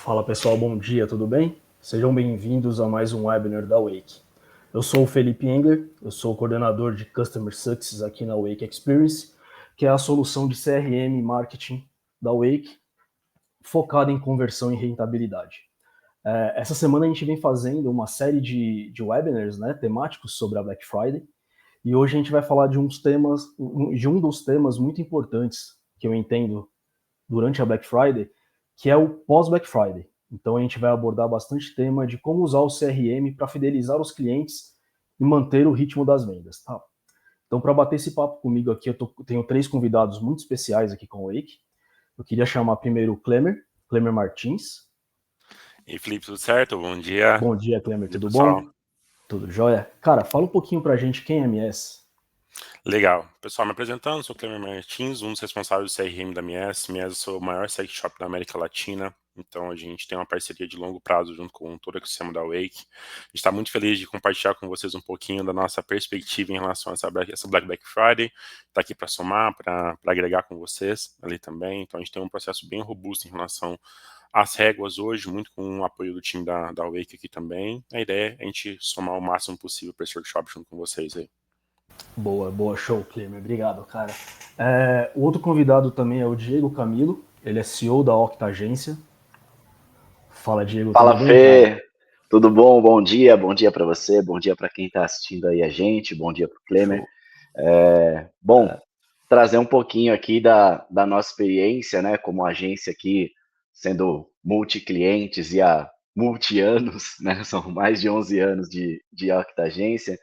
Fala pessoal, bom dia, tudo bem? Sejam bem-vindos a mais um webinar da Wake. Eu sou o Felipe Engler, eu sou o coordenador de Customer Success aqui na Wake Experience, que é a solução de CRM e marketing da Wake, focada em conversão e rentabilidade. Essa semana a gente vem fazendo uma série de webinars, né, temáticos sobre a Black Friday, e hoje a gente vai falar de um dos temas muito importantes que eu entendo durante a Black Friday, que é o pós-Black Friday. Então a gente vai abordar bastante tema de como usar o CRM para fidelizar os clientes e manter o ritmo das vendas. Tá? Então, para bater esse papo comigo aqui, tenho 3 convidados muito especiais aqui com o Wake. Eu queria chamar primeiro o Clemer Martins. E Felipe, tudo certo? Bom dia. Bom dia, Clemer, Bom dia, tudo pessoal. bom? Tudo jóia? Cara, fala um pouquinho pra gente quem é MS. Legal. Pessoal, me apresentando, sou Clemer Martins, um dos responsáveis do CRM da MS. MS, eu sou o maior sex shop da América Latina, então a gente tem uma parceria de longo prazo junto com todo o ecossistema da Wake. A gente está muito feliz de compartilhar com vocês um pouquinho da nossa perspectiva em relação a essa Black Friday. Está aqui para somar, para agregar com vocês ali também. Então a gente tem um processo bem robusto em relação às réguas hoje, muito com o apoio do time da Wake aqui também. A ideia é a gente somar o máximo possível para esse workshop junto com vocês aí. Boa, show, Clemer, obrigado, cara. O outro convidado também é o Diego Camilo, ele é CEO da Octa Agência. Fala, Diego, Fala, tudo bem, cara? Fê. Tudo bom? Bom dia para você, bom dia para quem está assistindo aí a gente, bom dia para o Clemer. Show. Bom, trazer um pouquinho aqui da nossa experiência, né, como agência aqui, sendo multi-clientes e há multi-anos, né, são mais de 11 anos de Octa Agência.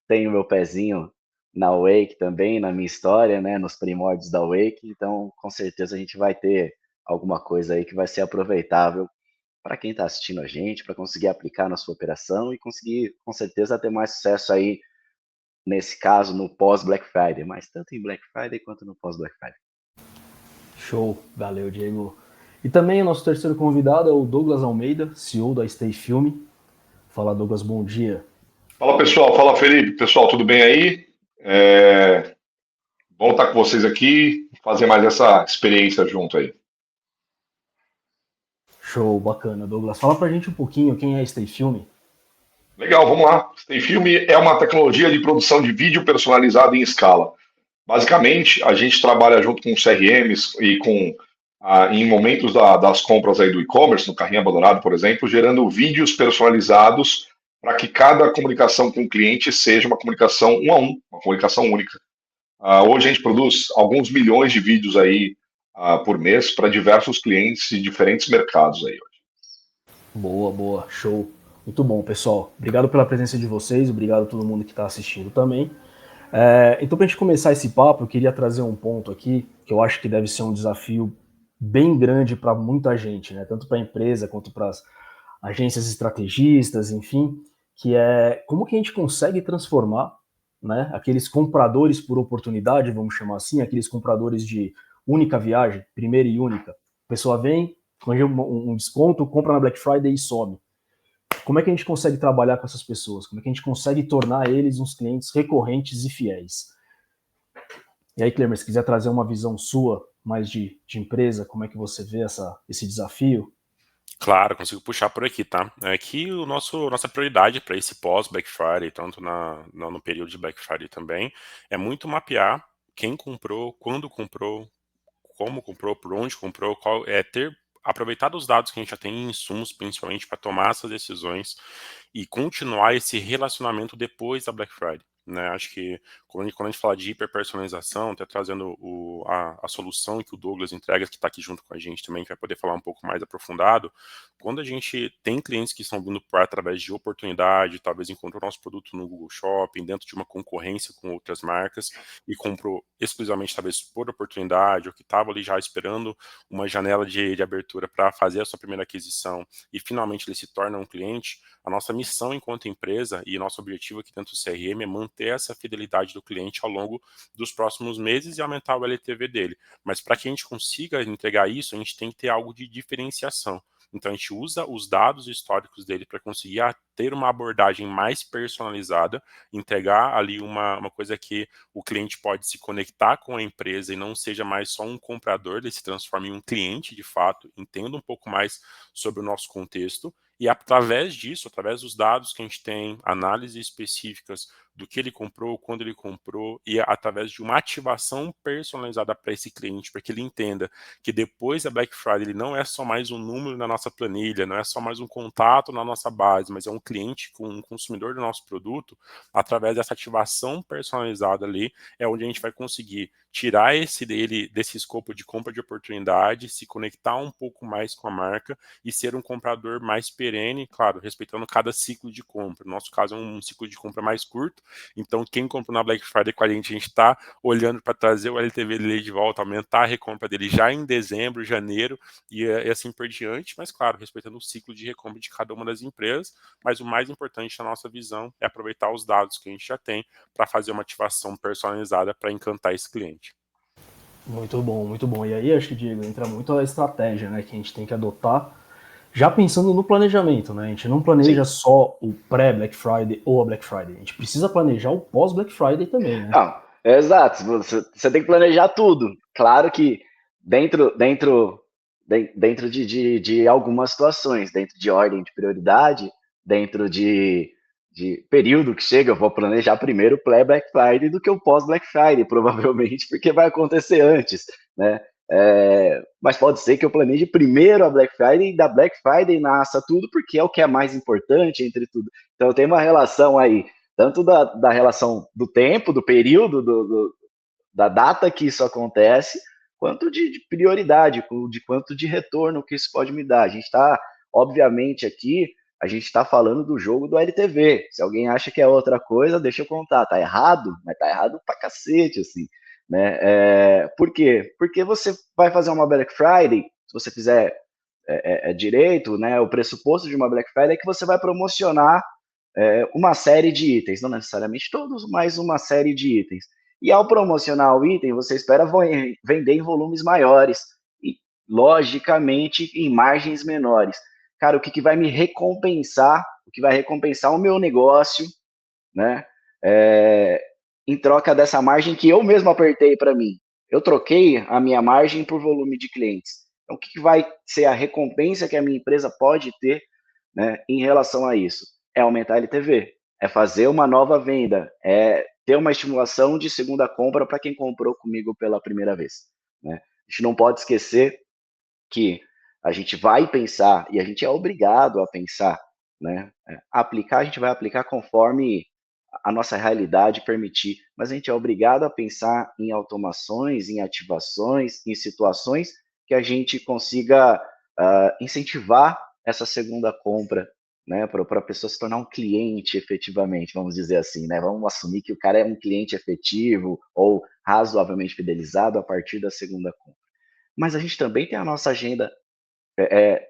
Tenho meu pezinho na Wake também, na minha história, né, nos primórdios da Wake, então com certeza a gente vai ter alguma coisa aí que vai ser aproveitável para quem está assistindo a gente, para conseguir aplicar na sua operação e conseguir, com certeza, ter mais sucesso aí, nesse caso, no pós-Black Friday, mas tanto em Black Friday quanto no pós-Black Friday. Show, valeu, Diego. E também o nosso terceiro convidado é o Douglas Almeida, CEO da Stay Filme. Fala, Douglas, bom dia. Fala pessoal, fala Felipe, pessoal, tudo bem aí? Bom estar com vocês aqui, fazer mais essa experiência junto aí. Show, bacana, Douglas. Fala pra gente um pouquinho quem é a Stay Filme. Legal, vamos lá. Stay Filme é uma tecnologia de produção de vídeo personalizado em escala. Basicamente, a gente trabalha junto com CRMs e em momentos das compras aí do e-commerce, no carrinho abandonado, por exemplo, gerando vídeos personalizados para que cada comunicação com o cliente seja uma comunicação um a um, uma comunicação única. Hoje a gente produz alguns milhões de vídeos aí por mês para diversos clientes de diferentes mercados aí. Boa, show. Muito bom, pessoal. Obrigado pela presença de vocês, obrigado a todo mundo que está assistindo também. Então, para a gente começar esse papo, eu queria trazer um ponto aqui que eu acho que deve ser um desafio bem grande para muita gente, né? Tanto para a empresa quanto para as agências estrategistas, enfim, que é como que a gente consegue transformar, né, aqueles compradores por oportunidade, vamos chamar assim, aqueles compradores de única viagem, primeira e única. A pessoa vem, ganha um desconto, compra na Black Friday e some. Como é que a gente consegue trabalhar com essas pessoas? Como é que a gente consegue tornar eles uns clientes recorrentes e fiéis? E aí, Clemer, se quiser trazer uma visão sua, mais de empresa, como é que você vê esse desafio? Claro, consigo puxar por aqui, tá? É que nossa prioridade para esse pós-Black Friday, tanto no período de Black Friday também, é muito mapear quem comprou, quando comprou, como comprou, por onde comprou, ter aproveitado os dados que a gente já tem em insumos, principalmente para tomar essas decisões e continuar esse relacionamento depois da Black Friday. Né? Acho que quando a gente fala de hiperpersonalização, até trazendo a solução que o Douglas entrega, que está aqui junto com a gente também, que vai poder falar um pouco mais aprofundado, quando a gente tem clientes que estão vindo através de oportunidade, talvez encontrou nosso produto no Google Shopping, dentro de uma concorrência com outras marcas, e comprou exclusivamente, talvez por oportunidade, ou que estava ali já esperando uma janela de abertura para fazer a sua primeira aquisição, e finalmente ele se torna um cliente, a nossa missão enquanto empresa e nosso objetivo aqui dentro do CRM é manter essa fidelidade do cliente ao longo dos próximos meses e aumentar o LTV dele. Mas para que a gente consiga entregar isso, a gente tem que ter algo de diferenciação. Então a gente usa os dados históricos dele para conseguir ter uma abordagem mais personalizada, entregar ali uma coisa que o cliente pode se conectar com a empresa e não seja mais só um comprador, ele se transforme em um cliente de fato, entenda um pouco mais sobre o nosso contexto. E através disso, através dos dados que a gente tem, análises específicas do que ele comprou, quando ele comprou, e através de uma ativação personalizada para esse cliente, para que ele entenda que depois da Black Friday ele não é só mais um número na nossa planilha, não é só mais um contato na nossa base, mas é um cliente, um consumidor do nosso produto. Através dessa ativação personalizada ali, é onde a gente vai conseguir tirar desse escopo de compra de oportunidade, se conectar um pouco mais com a marca e ser um comprador mais perene, claro, respeitando cada ciclo de compra. No nosso caso é um ciclo de compra mais curto, então quem comprou na Black Friday com a gente está olhando para trazer o LTV dele de volta, aumentar a recompra dele já em dezembro, janeiro e assim por diante, mas claro, respeitando o ciclo de recompra de cada uma das empresas, mas o mais importante na nossa visão é aproveitar os dados que a gente já tem para fazer uma ativação personalizada para encantar esse cliente. Muito bom, muito bom. E aí acho que, Diego, entra muito a estratégia, né, que a gente tem que adotar, já pensando no planejamento, né? A gente não planeja só o pré-Black Friday ou a Black Friday, a gente precisa planejar o pós-Black Friday também, né? Não, exato, você tem que planejar tudo. Claro que dentro de algumas situações, dentro de ordem de prioridade, dentro de período que chega, eu vou planejar primeiro o pré-Black Friday do que o pós-Black Friday, provavelmente, porque vai acontecer antes, né? Mas pode ser que eu planeje primeiro a Black Friday e da Black Friday nasça tudo, porque é o que é mais importante entre tudo. Então tem uma relação aí, tanto da relação do tempo, do período, da data que isso acontece, quanto de prioridade, de quanto de retorno que isso pode me dar. A gente está, obviamente, aqui, a gente está falando do jogo do LTV. Se alguém acha que é outra coisa, deixa eu contar. Tá errado, mas tá errado pra cacete, assim. Né? Por quê? Porque você vai fazer uma Black Friday, se você fizer direito, né, o pressuposto de uma Black Friday é que você vai promocionar uma série de itens, não necessariamente todos, mas uma série de itens. E ao promocionar o item, você espera vender em volumes maiores e, logicamente, em margens menores. Cara, o que vai me recompensar, o que vai recompensar o meu negócio, né, em troca dessa margem que eu mesmo apertei para mim. Eu troquei a minha margem por volume de clientes. Então, o que vai ser a recompensa que a minha empresa pode ter, né, em relação a isso? É aumentar a LTV, é fazer uma nova venda, é ter uma estimulação de segunda compra para quem comprou comigo pela primeira vez. Né? A gente não pode esquecer que a gente vai pensar, e a gente é obrigado a pensar, né? Aplicar, a gente vai aplicar conforme a nossa realidade permitir, mas a gente é obrigado a pensar em automações, em ativações, em situações que a gente consiga incentivar essa segunda compra, né, para a pessoa se tornar um cliente efetivamente, vamos dizer assim, né? Vamos assumir que o cara é um cliente efetivo ou razoavelmente fidelizado a partir da segunda compra. Mas a gente também tem a nossa agenda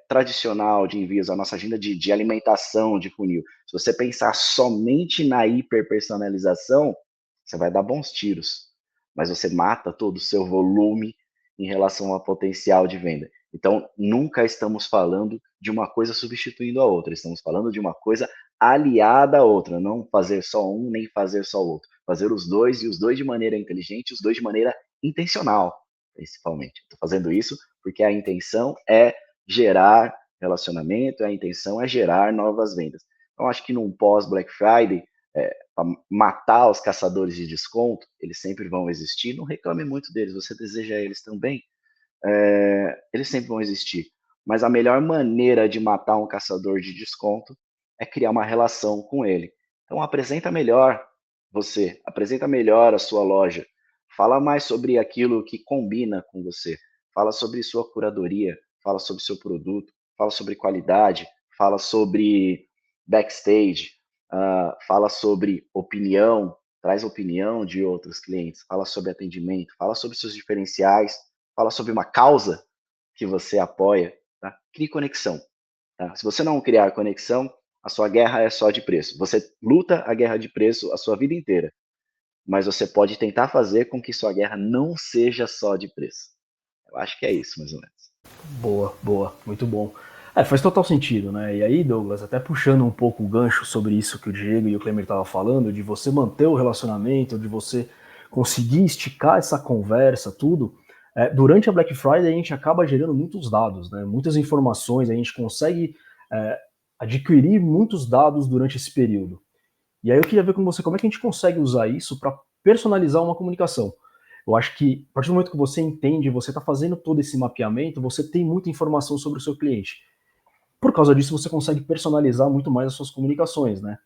tradicional de envios, a nossa agenda de alimentação de funil. Se você pensar somente na hiperpersonalização, você vai dar bons tiros, mas você mata todo o seu volume em relação ao potencial de venda. Então, nunca estamos falando de uma coisa substituindo a outra, estamos falando de uma coisa aliada à outra, não fazer só um nem fazer só o outro. Fazer os dois, e os dois de maneira inteligente, os dois de maneira intencional, principalmente. Estou fazendo isso porque a intenção é gerar relacionamento, a intenção é gerar novas vendas. Então, acho que num pós-Black Friday, para matar os caçadores de desconto, eles sempre vão existir, não reclame muito deles, você deseja eles também, eles sempre vão existir. Mas a melhor maneira de matar um caçador de desconto é criar uma relação com ele. Então apresenta melhor você, apresenta melhor a sua loja, fala mais sobre aquilo que combina com você, fala sobre sua curadoria, fala sobre seu produto, fala sobre qualidade, fala sobre backstage, fala sobre opinião, traz opinião de outros clientes, fala sobre atendimento, fala sobre seus diferenciais, fala sobre uma causa que você apoia, tá? Crie conexão. Tá? Se você não criar conexão, a sua guerra é só de preço. Você luta a guerra de preço a sua vida inteira, mas você pode tentar fazer com que sua guerra não seja só de preço. Eu acho que é isso, mais ou menos. Boa, boa, muito bom. Faz total sentido, né? E aí, Douglas, até puxando um pouco o gancho sobre isso que o Diego e o Klemer estavam falando, de você manter o relacionamento, de você conseguir esticar essa conversa, tudo. Durante a Black Friday a gente acaba gerando muitos dados, né? Muitas informações, a gente consegue adquirir muitos dados durante esse período. E aí eu queria ver com você como é que a gente consegue usar isso para personalizar uma comunicação. Eu acho que a partir do momento que você entende, você está fazendo todo esse mapeamento, você tem muita informação sobre o seu cliente. Por causa disso, você consegue personalizar muito mais as suas comunicações, né?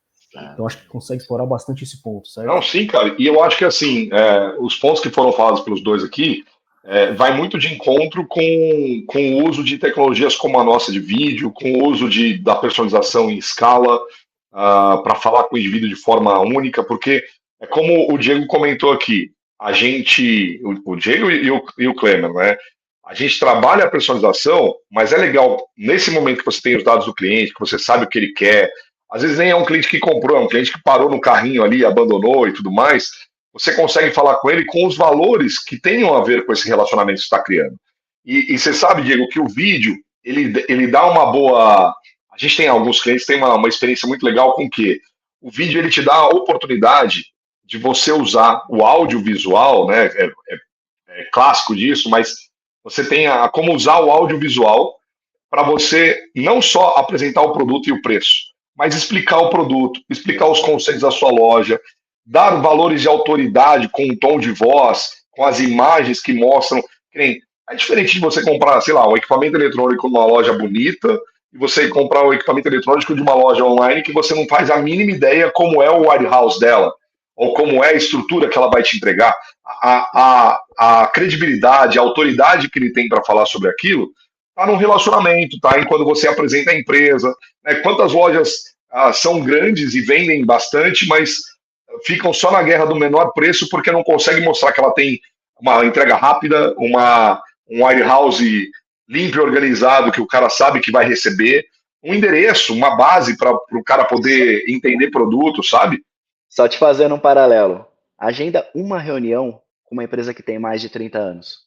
Então acho que consegue explorar bastante esse ponto, certo? Não, sim, cara. E eu acho que assim, os pontos que foram falados pelos dois aqui vai muito de encontro com o uso de tecnologias como a nossa de vídeo, com o uso da personalização em escala, para falar com o indivíduo de forma única, porque é como o Diego comentou aqui, o Diego e o Klemer, né? A gente trabalha a personalização, mas é legal, nesse momento que você tem os dados do cliente, que você sabe o que ele quer, às vezes nem é um cliente que comprou, é um cliente que parou no carrinho ali, abandonou e tudo mais, você consegue falar com ele com os valores que tenham a ver com esse relacionamento que você está criando. E você sabe, Diego, que o vídeo, ele dá uma boa... A gente tem alguns clientes que têm uma experiência muito legal com o quê? O vídeo, ele te dá a oportunidade de você usar o audiovisual, né? É clássico disso, mas você tem como usar o audiovisual para você não só apresentar o produto e o preço, mas explicar o produto, explicar os conceitos da sua loja, dar valores de autoridade com um tom de voz, com as imagens que mostram. É diferente de você comprar, sei lá, um equipamento eletrônico numa loja bonita e você comprar um equipamento eletrônico de uma loja online que você não faz a mínima ideia como é o warehouse dela, ou como é a estrutura que ela vai te entregar. A credibilidade, a autoridade que ele tem para falar sobre aquilo, está no relacionamento, tá? Em quando você apresenta a empresa, né? Quantas lojas são grandes e vendem bastante, mas ficam só na guerra do menor preço porque não conseguem mostrar que ela tem uma entrega rápida, um warehouse limpo e organizado que o cara sabe que vai receber, um endereço, uma base para o cara poder entender produto, sabe? Só te fazendo um paralelo. Agenda uma reunião com uma empresa que tem mais de 30 anos.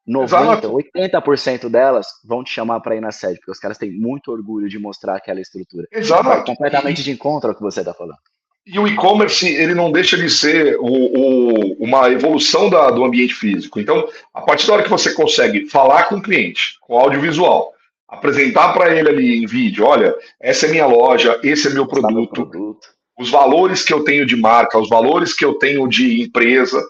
90%, 80% delas vão te chamar para ir na sede, porque os caras têm muito orgulho de mostrar aquela estrutura. Exato. Vai completamente de encontro ao que você está falando. E o e-commerce, ele não deixa de ser uma evolução do ambiente físico. Então, a partir da hora que você consegue falar com o cliente, com audiovisual, apresentar para ele ali em vídeo, olha, essa é minha loja, esse é meu produto, os valores que eu tenho de marca, os valores que eu tenho de empresa,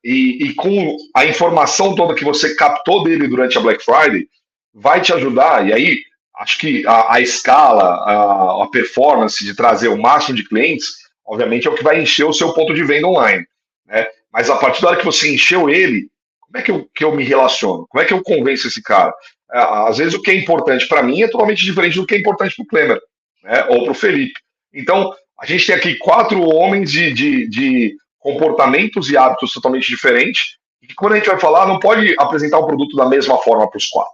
e com a informação toda que você captou dele durante a Black Friday, vai te ajudar. E aí, acho que a escala, a performance de trazer o máximo de clientes, obviamente é o que vai encher o seu ponto de venda online, né? Mas a partir da hora que você encheu ele, como é que eu me relaciono? Como é que eu convenço esse cara? Às vezes o que é importante para mim é totalmente diferente do que é importante para o Klemer, né? Ou para o Felipe. Então, a gente tem aqui 4 homens de comportamentos e hábitos totalmente diferentes, e quando a gente vai falar, não pode apresentar o produto da mesma forma para os 4.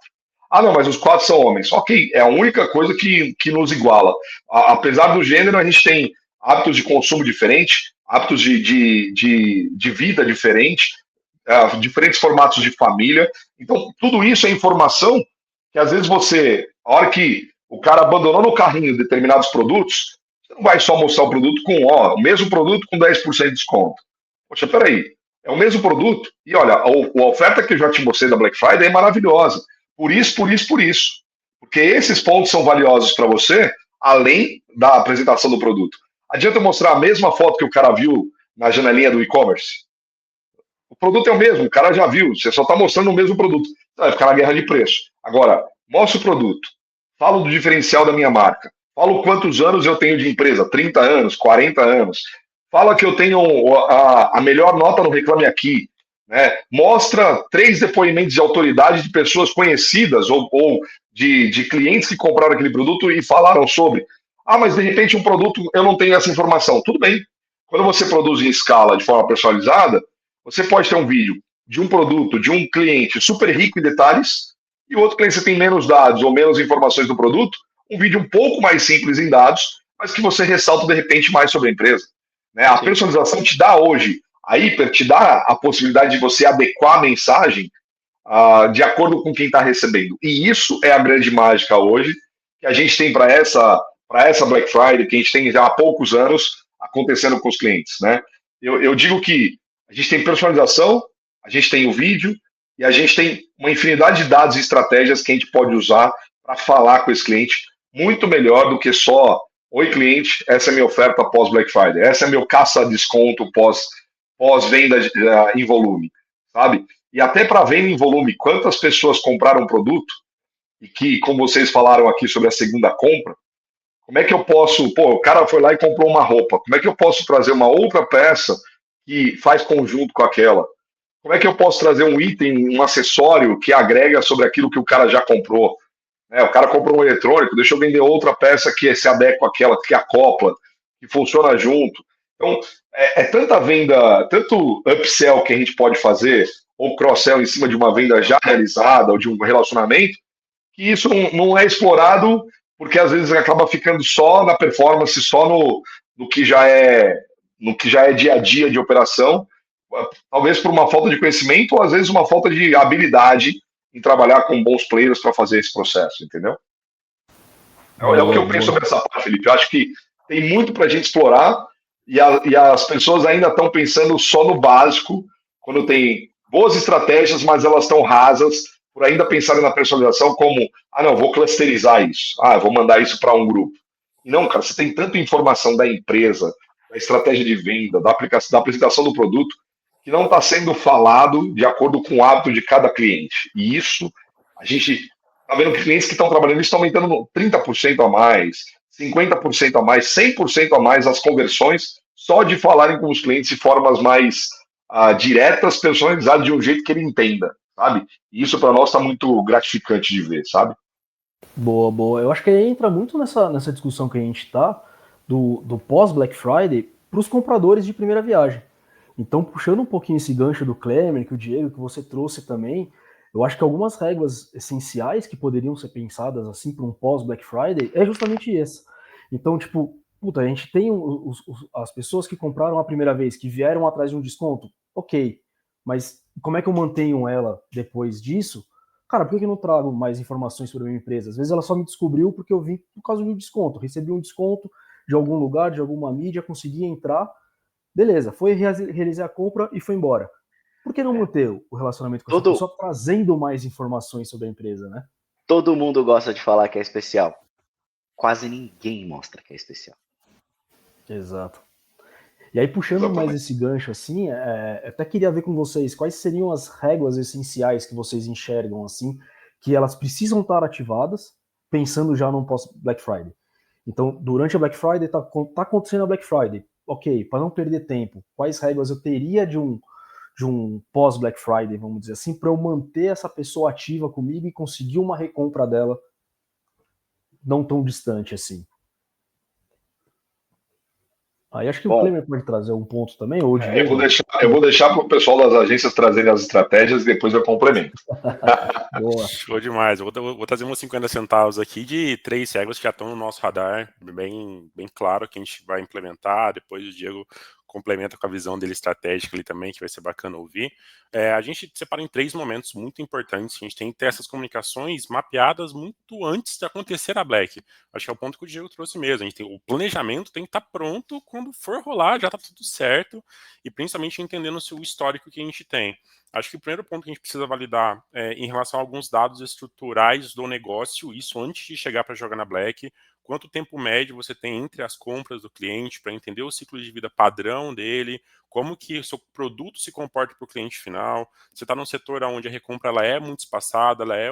Ah, não, mas os 4 são homens. Ok, é a única coisa que nos iguala. Apesar do gênero, a gente tem hábitos de consumo diferentes, hábitos de vida diferentes, diferentes formatos de família. Então, tudo isso é informação que às vezes a hora que o cara abandonou no carrinho determinados produtos, você não vai só mostrar o produto o mesmo produto com 10% de desconto. Poxa, peraí, é o mesmo produto. E olha, a oferta que eu já te mostrei da Black Friday é maravilhosa. Por isso. Porque esses pontos são valiosos para você, além da apresentação do produto. Adianta mostrar a mesma foto que o cara viu na janelinha do e-commerce? O produto é o mesmo, o cara já viu, você só está mostrando o mesmo produto. Vai ficar na guerra de preço. Agora, mostra o produto, falo do diferencial da minha marca, falo quantos anos eu tenho de empresa, 30 anos, 40 anos, fala que eu tenho a melhor nota no Reclame Aqui, né? Mostra 3 depoimentos de autoridade de pessoas conhecidas ou de clientes que compraram aquele produto e falaram sobre. Ah, mas de repente um produto eu não tenho essa informação. Tudo bem. Quando você produz em escala de forma personalizada, você pode ter um vídeo de um produto, de um cliente super rico em detalhes, e outro cliente você tem menos dados ou menos informações do produto, um vídeo um pouco mais simples em dados, mas que você ressalta de repente mais sobre a empresa. Né? A personalização te dá hoje, a Hiper te dá a possibilidade de você adequar a mensagem de acordo com quem está recebendo. E isso é a grande mágica hoje que a gente tem para essa Black Friday, que a gente tem já há poucos anos acontecendo com os clientes, né? Eu digo que a gente tem personalização, a gente tem o vídeo e a gente tem uma infinidade de dados e estratégias que a gente pode usar para falar com esse cliente muito melhor do que só: oi, cliente, essa é minha oferta pós Black Friday, essa é meu caça-desconto pós-venda em volume, sabe? E até para venda em volume, quantas pessoas compraram um produto e que, como vocês falaram aqui sobre a segunda compra, como é que eu posso, o cara foi lá e comprou uma roupa, como é que eu posso trazer uma outra peça que faz conjunto com aquela? Como é que eu posso trazer um item, um acessório que agrega sobre aquilo que o cara já comprou? O cara comprou um eletrônico, deixa eu vender outra peça que se adequa àquela, que acopla, que funciona junto. Então, tanta venda, tanto upsell que a gente pode fazer, ou cross-sell em cima de uma venda já realizada, ou de um relacionamento, que isso não é explorado, porque às vezes acaba ficando só na performance, só no que já é dia a dia de operação, talvez por uma falta de conhecimento, ou às vezes uma falta de habilidade em trabalhar com bons players para fazer esse processo, entendeu? É o que eu penso sobre essa parte, Felipe. Eu acho que tem muito para a gente explorar e as pessoas ainda estão pensando só no básico, quando tem boas estratégias, mas elas estão rasas, por ainda pensarem na personalização como: não, vou clusterizar isso, vou mandar isso para um grupo. E não, cara, você tem tanta informação da empresa, da estratégia de venda, da apresentação do produto, que não está sendo falado de acordo com o hábito de cada cliente. E isso, a gente está vendo que clientes que estão trabalhando estão aumentando 30% a mais, 50% a mais, 100% a mais as conversões, só de falarem com os clientes de formas mais diretas, personalizadas, de um jeito que ele entenda, sabe? E isso para nós está muito gratificante de ver, sabe? Boa, boa. Eu acho que aí entra muito nessa discussão que a gente está do pós-Black Friday para os compradores de primeira viagem. Então, puxando um pouquinho esse gancho do Klemer, que o Diego, que você trouxe também, eu acho que algumas regras essenciais que poderiam ser pensadas assim para um pós-Black Friday é justamente essa. Então, tipo, puta, a gente tem as pessoas que compraram a primeira vez, que vieram atrás de um desconto, ok, mas como é que eu mantenho ela depois disso? Cara, por que eu não trago mais informações sobre a minha empresa? Às vezes ela só me descobriu porque eu vim por causa de um desconto, recebi um desconto de algum lugar, de alguma mídia, consegui entrar, beleza, realizei a compra e foi embora. Por que não manter o relacionamento com essa pessoa trazendo mais informações sobre a empresa, né? Todo mundo gosta de falar que é especial. Quase ninguém mostra que é especial. Exato. E aí, puxando mais esse gancho assim, até queria ver com vocês quais seriam as regras essenciais que vocês enxergam assim, que elas precisam estar ativadas, pensando já no pós-Black Friday. Então, durante a Black Friday, tá acontecendo a Black Friday. Ok, para não perder tempo, quais regras eu teria de um pós-Black Friday, vamos dizer assim, para eu manter essa pessoa ativa comigo e conseguir uma recompra dela não tão distante assim? Aí acho que o Klemer pode trazer um ponto também, ou eu vou deixar para o pessoal das agências trazerem as estratégias e depois eu complemento. Boa. Show demais. Eu vou trazer uns 50 centavos aqui de 3 regras que já estão no nosso radar, bem claro, que a gente vai implementar. Depois o Diego complementa com a visão dele estratégica ali também, que vai ser bacana ouvir. A gente separa em 3 momentos muito importantes. A gente tem que ter essas comunicações mapeadas muito antes de acontecer a Black. Acho que é o ponto que o Diego trouxe mesmo. O planejamento tem que estar pronto quando for rolar, já está tudo certo, e principalmente entendendo o histórico que a gente tem. Acho que o primeiro ponto que a gente precisa validar é em relação a alguns dados estruturais do negócio, isso antes de chegar para jogar na Black. Quanto tempo médio você tem entre as compras do cliente para entender o ciclo de vida padrão dele, como que o seu produto se comporta para o cliente final. Você está num setor onde a recompra ela é muito espaçada, ela é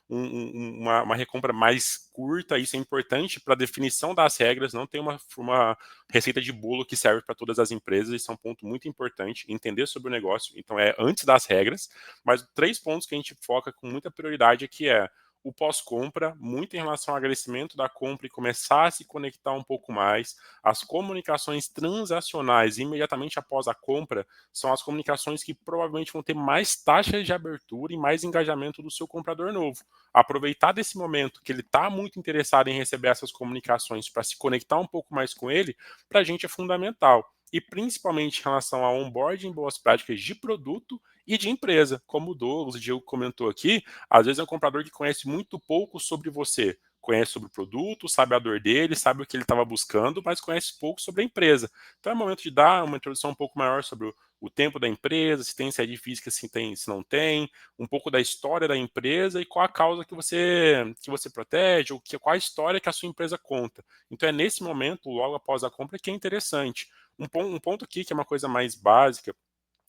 uma recompra mais curta, isso é importante para a definição das regras, não tem uma receita de bolo que serve para todas as empresas, isso é um ponto muito importante, entender sobre o negócio, então é antes das regras, mas 3 pontos que a gente foca com muita prioridade aqui é o pós-compra, muito em relação ao agradecimento da compra e começar a se conectar um pouco mais. As comunicações transacionais imediatamente após a compra são as comunicações que provavelmente vão ter mais taxas de abertura e mais engajamento do seu comprador novo. Aproveitar desse momento que ele está muito interessado em receber essas comunicações para se conectar um pouco mais com ele, para a gente é fundamental. E principalmente em relação ao onboarding, boas práticas de produto e de empresa, como o Douglas, o Diego comentou aqui, às vezes é um comprador que conhece muito pouco sobre você, conhece sobre o produto, sabe a dor dele, sabe o que ele estava buscando, mas conhece pouco sobre a empresa. Então é o momento de dar uma introdução um pouco maior sobre o tempo da empresa, se tem sede física, se tem, se não tem, um pouco da história da empresa e qual a causa que você protege, ou qual a história que a sua empresa conta. Então é nesse momento, logo após a compra, que é interessante. Um ponto aqui que é uma coisa mais básica,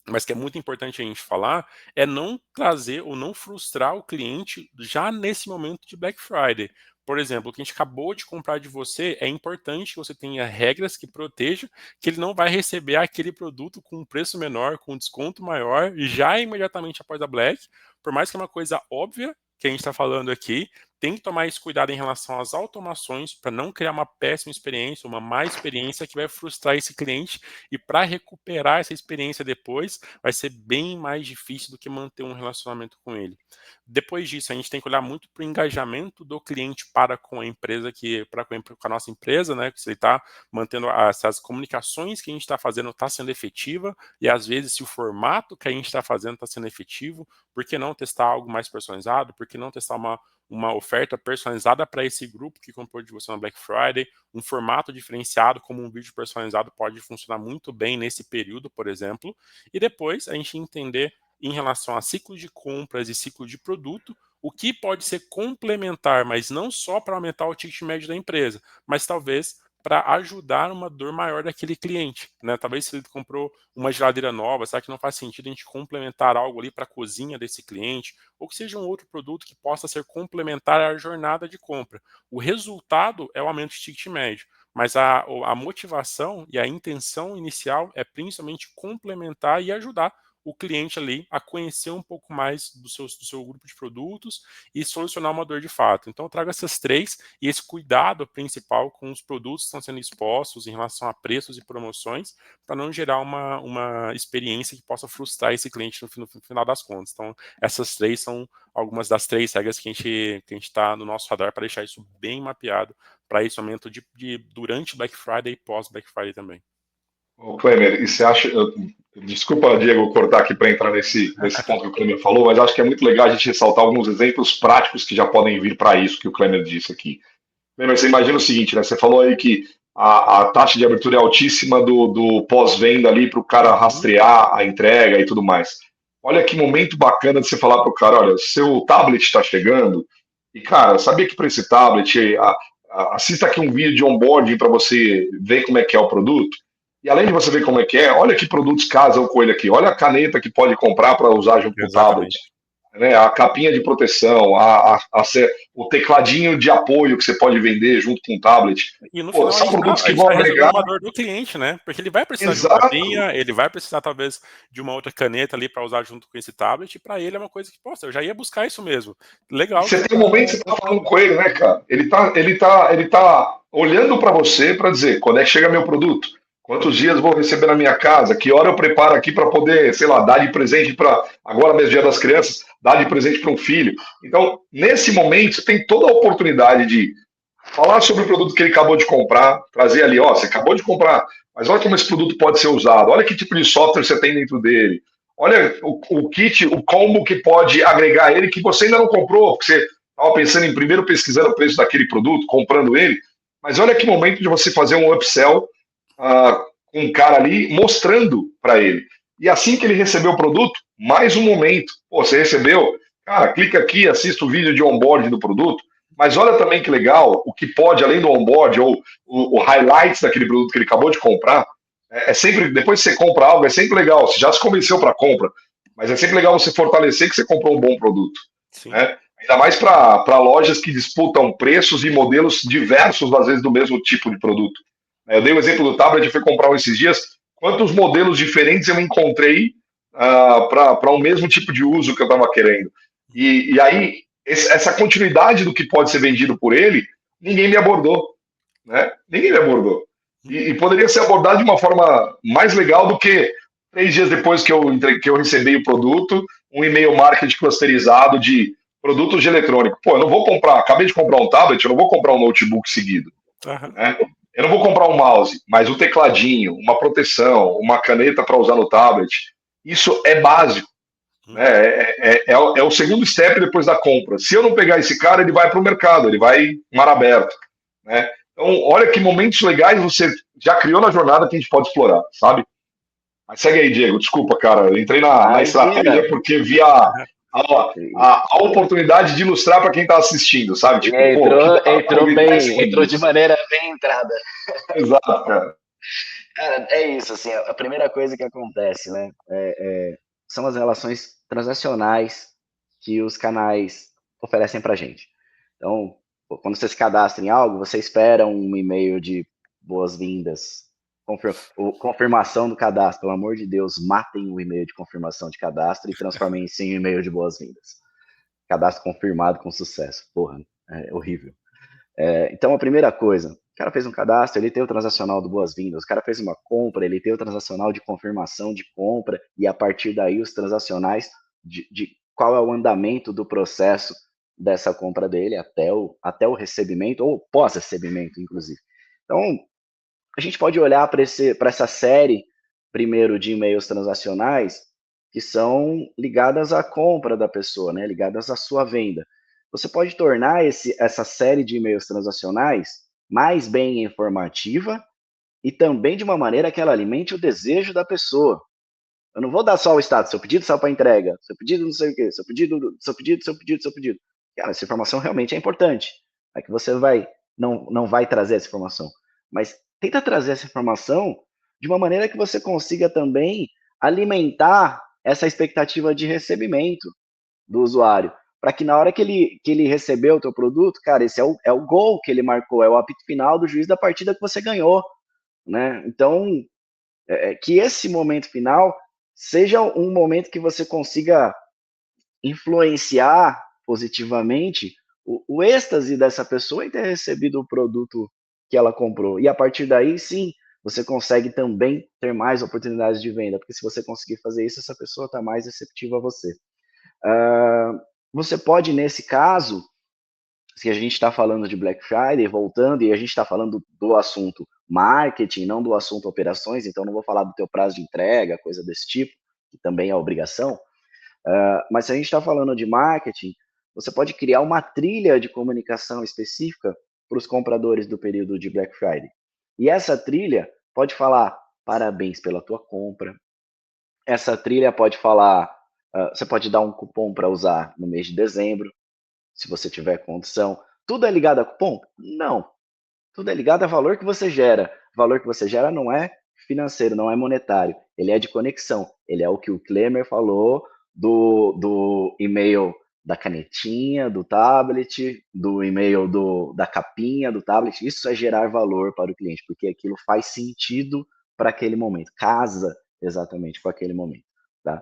mas que é muito importante a gente falar, é não trazer ou não frustrar o cliente já nesse momento de Black Friday. Por exemplo, o que a gente acabou de comprar de você, é importante que você tenha regras que protejam que ele não vai receber aquele produto com um preço menor, com um desconto maior, já imediatamente após a Black, por mais que é uma coisa óbvia que a gente está falando aqui, tem que tomar esse cuidado em relação às automações para não criar uma péssima experiência, uma má experiência que vai frustrar esse cliente, e para recuperar essa experiência depois vai ser bem mais difícil do que manter um relacionamento com ele. Depois disso, a gente tem que olhar muito para o engajamento do cliente para com a empresa, com a nossa empresa, né? Que se ele está mantendo essas comunicações que a gente está fazendo está sendo efetiva, e às vezes se o formato que a gente está fazendo está sendo efetivo, por que não testar algo mais personalizado? Por que não testar uma oferta personalizada para esse grupo que comprou de você na Black Friday? Um formato diferenciado, como um vídeo personalizado, pode funcionar muito bem nesse período, por exemplo. E depois a gente entender, em relação a ciclo de compras e ciclo de produto, o que pode ser complementar, mas não só para aumentar o ticket médio da empresa, mas talvez para ajudar uma dor maior daquele cliente, né? Talvez se ele comprou uma geladeira nova, será que não faz sentido a gente complementar algo ali para a cozinha desse cliente, ou que seja um outro produto que possa ser complementar à jornada de compra. O resultado é o aumento de ticket médio, mas a motivação e a intenção inicial é principalmente complementar e ajudar o cliente ali a conhecer um pouco mais do seu grupo de produtos e solucionar uma dor de fato. Então eu trago essas três e esse cuidado principal com os produtos que estão sendo expostos em relação a preços e promoções, para não gerar uma experiência que possa frustrar esse cliente no final das contas. Então essas três são algumas das três regras que a gente está no nosso radar para deixar isso bem mapeado para esse aumento durante Black Friday e pós Black Friday também. Ô, Klemer, e você acha. Desculpa, Diego, cortar aqui para entrar nesse ponto que o Klemer falou, mas acho que é muito legal a gente ressaltar alguns exemplos práticos que já podem vir para isso que o Klemer disse aqui. Klemer, você imagina o seguinte, né? Você falou aí que a taxa de abertura é altíssima do pós-venda ali para o cara rastrear a entrega e tudo mais. Olha que momento bacana de você falar para o cara: olha, seu tablet está chegando, e, cara, sabia que para esse tablet, assista aqui um vídeo de onboarding para você ver como é que é o produto. E além de você ver como é que é, olha que produtos casam com ele aqui. Olha a caneta que pode comprar para usar junto com o tablet, né? A capinha de proteção, o tecladinho de apoio que você pode vender junto com o tablet. E no final são produtos que a gente vão tá agregar resolvendo uma dor do cliente, né? Porque ele vai precisar de Exato. uma capinha, ele vai precisar talvez de uma outra caneta ali para usar junto com esse tablet, e para ele é uma coisa que, poxa, eu já ia buscar isso mesmo. Legal. Você tem um momento que você tá falando com ele, né, cara? Ele tá olhando para você para dizer: quando é que chega meu produto? Quantos dias vou receber na minha casa? Que hora eu preparo aqui para poder, sei lá, dar de presente para, agora mesmo Dia das Crianças, dar de presente para um filho. Então, nesse momento, você tem toda a oportunidade de falar sobre o produto que ele acabou de comprar, trazer ali: ó, você acabou de comprar, mas olha como esse produto pode ser usado, olha que tipo de software você tem dentro dele, olha o kit, o combo que pode agregar ele, que você ainda não comprou, porque você estava pensando em primeiro pesquisar o preço daquele produto, comprando ele, mas olha que momento de você fazer um upsell com um cara ali, mostrando para ele. E assim que ele recebeu o produto, mais um momento: pô, você recebeu? Cara, clica aqui, assista o vídeo de onboard do produto, mas olha também que legal, o que pode, além do onboard, ou o highlights daquele produto que ele acabou de comprar. É sempre, depois que você compra algo, é sempre legal, você já se convenceu para a compra, mas é sempre legal você fortalecer que você comprou um bom produto. Né? Ainda mais para lojas que disputam preços e modelos diversos, às vezes, do mesmo tipo de produto. Eu dei o exemplo do tablet, eu fui comprar um esses dias. Quantos modelos diferentes eu encontrei para o mesmo tipo de uso que eu estava querendo? E aí, essa continuidade do que pode ser vendido por ele, ninguém me abordou. Né? Ninguém me abordou. E poderia ser abordado de uma forma mais legal do que 3 dias depois que eu recebi o produto, um e-mail marketing clusterizado de produtos de eletrônico. Pô, eu não vou comprar, acabei de comprar um tablet, eu não vou comprar um notebook seguido. Né? Eu não vou comprar um mouse, mas um tecladinho, uma proteção, uma caneta para usar no tablet. Isso é básico. Né? É o segundo step depois da compra. Se eu não pegar esse cara, ele vai para o mercado, ele vai mar aberto. Né? Então, olha que momentos legais você já criou na jornada que a gente pode explorar, sabe? Mas segue aí, Diego. Desculpa, cara. Eu entrei na estratégia porque vi a oportunidade de ilustrar para quem está assistindo, sabe? Tipo, Entrou de maneira bem entrada. Exato, cara. Cara, é isso, assim, a primeira coisa que acontece, né, são as relações transacionais que os canais oferecem pra gente. Então, quando você se cadastra em algo, você espera um e-mail de boas-vindas, confirmação do cadastro. Pelo amor de Deus, matem o e-mail de confirmação de cadastro e transformem isso em e-mail de boas-vindas. Cadastro confirmado com sucesso. Porra, é horrível. Então, a primeira coisa, o cara fez um cadastro, ele tem o transacional do boas-vindas, o cara fez uma compra, ele tem o transacional de confirmação de compra, e a partir daí os transacionais de qual é o andamento do processo dessa compra dele até o recebimento, ou pós-recebimento, inclusive. Então, a gente pode olhar para essa série, primeiro, de e-mails transacionais, que são ligadas à compra da pessoa, né, ligadas à sua venda. Você pode tornar essa série de e-mails transacionais mais bem informativa e também de uma maneira que ela alimente o desejo da pessoa. Eu não vou dar só o status, seu pedido só para entrega, seu pedido não sei o quê, seu pedido. Cara, essa informação realmente é importante. É que você não vai trazer essa informação. Mas tenta trazer essa informação de uma maneira que você consiga também alimentar essa expectativa de recebimento do usuário, para que na hora que ele receber o teu produto, cara, esse é o gol que ele marcou, é o apito final do juiz da partida que você ganhou, né? Então, que esse momento final seja um momento que você consiga influenciar positivamente o êxtase dessa pessoa em ter recebido o produto que ela comprou. E a partir daí, sim, você consegue também ter mais oportunidades de venda, porque se você conseguir fazer isso, essa pessoa está mais receptiva a você. Você pode, nesse caso, se a gente está falando de Black Friday, voltando, e a gente está falando do assunto marketing, não do assunto operações, então não vou falar do teu prazo de entrega, coisa desse tipo, que também é obrigação, mas se a gente está falando de marketing, você pode criar uma trilha de comunicação específica para os compradores do período de Black Friday. E essa trilha pode falar parabéns pela tua compra. Essa trilha pode falar, você pode dar um cupom para usar no mês de dezembro, se você tiver condição. Tudo é ligado a cupom? Não. Tudo é ligado a valor que você gera. O valor que você gera não é financeiro, não é monetário. Ele é de conexão. Ele é o que o Klemer falou do e-mail da canetinha, do tablet, do e-mail da capinha do tablet. Isso é gerar valor para o cliente, porque aquilo faz sentido para aquele momento, casa exatamente com aquele momento. Tá?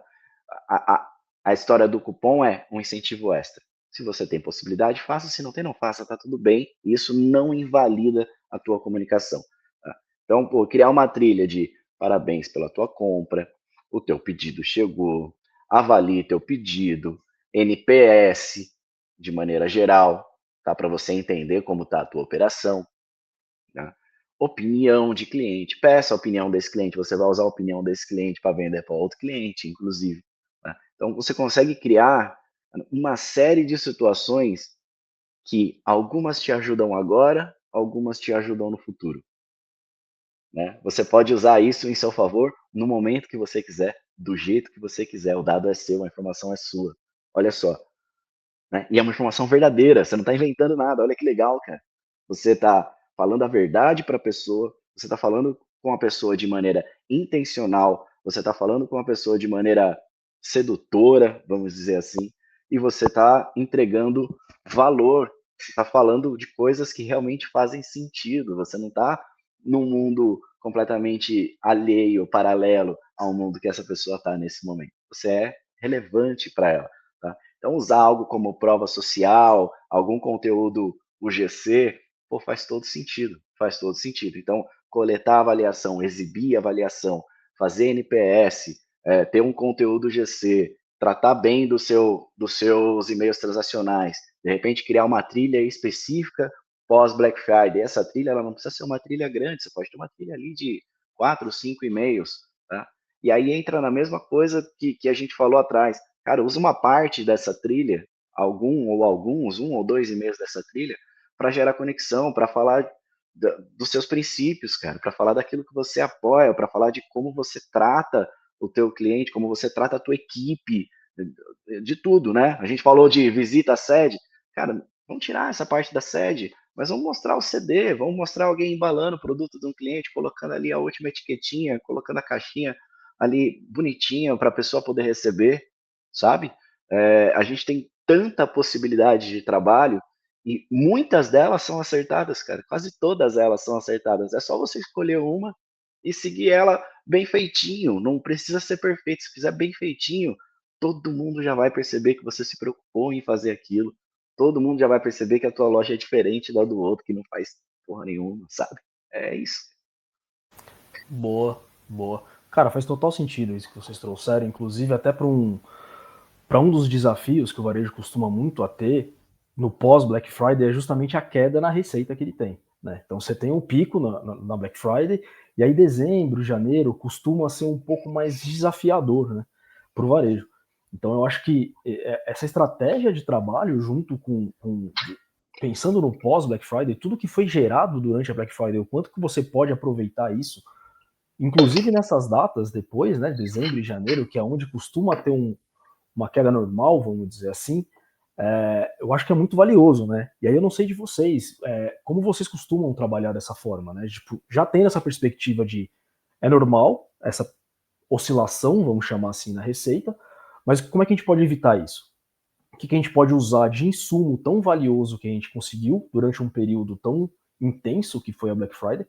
A história do cupom é um incentivo extra. Se você tem possibilidade, faça. Se não tem, não faça. Tá tudo bem. Isso não invalida a tua comunicação. Tá? Então, criar uma trilha de parabéns pela tua compra, o teu pedido chegou, avalie teu pedido, NPS de maneira geral, tá? Para você entender como está a tua operação. Tá? Opinião de cliente, peça a opinião desse cliente. Você vai usar a opinião desse cliente para vender para outro cliente, inclusive. Tá? Então, você consegue criar uma série de situações que algumas te ajudam agora, algumas te ajudam no futuro. Né? Você pode usar isso em seu favor no momento que você quiser, do jeito que você quiser. O dado é seu, a informação é sua. Olha só. Né? E é uma informação verdadeira, você não está inventando nada. Olha que legal, cara. Você está falando a verdade para a pessoa, você está falando com a pessoa de maneira intencional, você está falando com a pessoa de maneira sedutora, vamos dizer assim, e você está entregando valor, você está falando de coisas que realmente fazem sentido, você não está num mundo completamente alheio, paralelo ao mundo que essa pessoa está nesse momento. Você é relevante para ela. Tá? Então, usar algo como prova social, algum conteúdo UGC, pô, faz todo sentido, faz todo sentido. Então, coletar avaliação, exibir avaliação, fazer NPS, ter um conteúdo UGC, tratar bem dos seus e-mails transacionais, de repente criar uma trilha específica pós Black Friday. Essa trilha ela não precisa ser uma trilha grande, você pode ter uma trilha ali de 4, 5 e-mails, tá? E aí entra na mesma coisa que a gente falou atrás. cara, usa uma parte dessa trilha, um ou dois e-mails dessa trilha, para gerar conexão, para falar dos seus princípios, cara, para falar daquilo que você apoia, para falar de como você trata o teu cliente, como você trata a tua equipe, de tudo, né? A gente falou de visita à sede, cara, vamos tirar essa parte da sede, mas vamos mostrar o CD, vamos mostrar alguém embalando o produto de um cliente, colocando ali a última etiquetinha, colocando a caixinha ali bonitinha para a pessoa poder receber, sabe? A gente tem tanta possibilidade de trabalho e muitas delas são acertadas, cara. Quase todas elas são acertadas. É só você escolher uma e seguir ela bem feitinho. Não precisa ser perfeito. Se fizer bem feitinho, todo mundo já vai perceber que você se preocupou em fazer aquilo. Todo mundo já vai perceber que a tua loja é diferente da do outro, que não faz porra nenhuma, sabe? É isso. Boa, boa. Cara, faz total sentido isso que vocês trouxeram, inclusive até para um dos desafios que o varejo costuma muito a ter no pós-Black Friday é justamente a queda na receita que ele tem, né? Então você tem um pico na Black Friday, e aí dezembro, janeiro costuma ser um pouco mais desafiador, né, para o varejo. Então eu acho que essa estratégia de trabalho junto com pensando no pós-Black Friday, tudo que foi gerado durante a Black Friday, o quanto que você pode aproveitar isso, inclusive nessas datas depois, né, dezembro e janeiro, que é onde costuma ter uma queda normal, vamos dizer assim, eu acho que é muito valioso, né? E aí eu não sei de vocês, como vocês costumam trabalhar dessa forma, né? Tipo, já tem essa perspectiva de é normal essa oscilação, vamos chamar assim, na receita, mas como é que a gente pode evitar isso? O que a gente pode usar de insumo tão valioso que a gente conseguiu durante um período tão intenso que foi a Black Friday,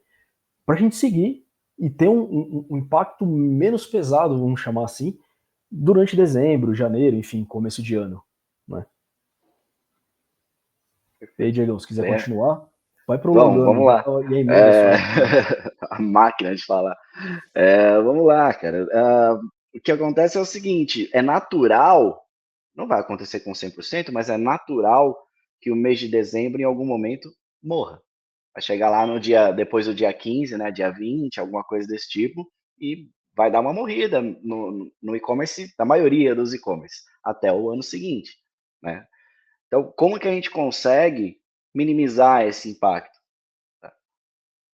para a gente seguir e ter um impacto menos pesado, vamos chamar assim, durante dezembro, janeiro, enfim, começo de ano, né? E aí, Diego, se quiser continuar, vai prolongando. Vamos lá. E aí, a máquina de falar. Vamos lá, cara. O que acontece é o seguinte, é natural, não vai acontecer com 100%, mas é natural que o mês de dezembro, em algum momento, morra. Vai chegar lá depois do dia 15, né, dia 20, alguma coisa desse tipo, e vai dar uma morrida no e-commerce, da maioria dos e-commerce, até o ano seguinte, né? Então, como que a gente consegue minimizar esse impacto?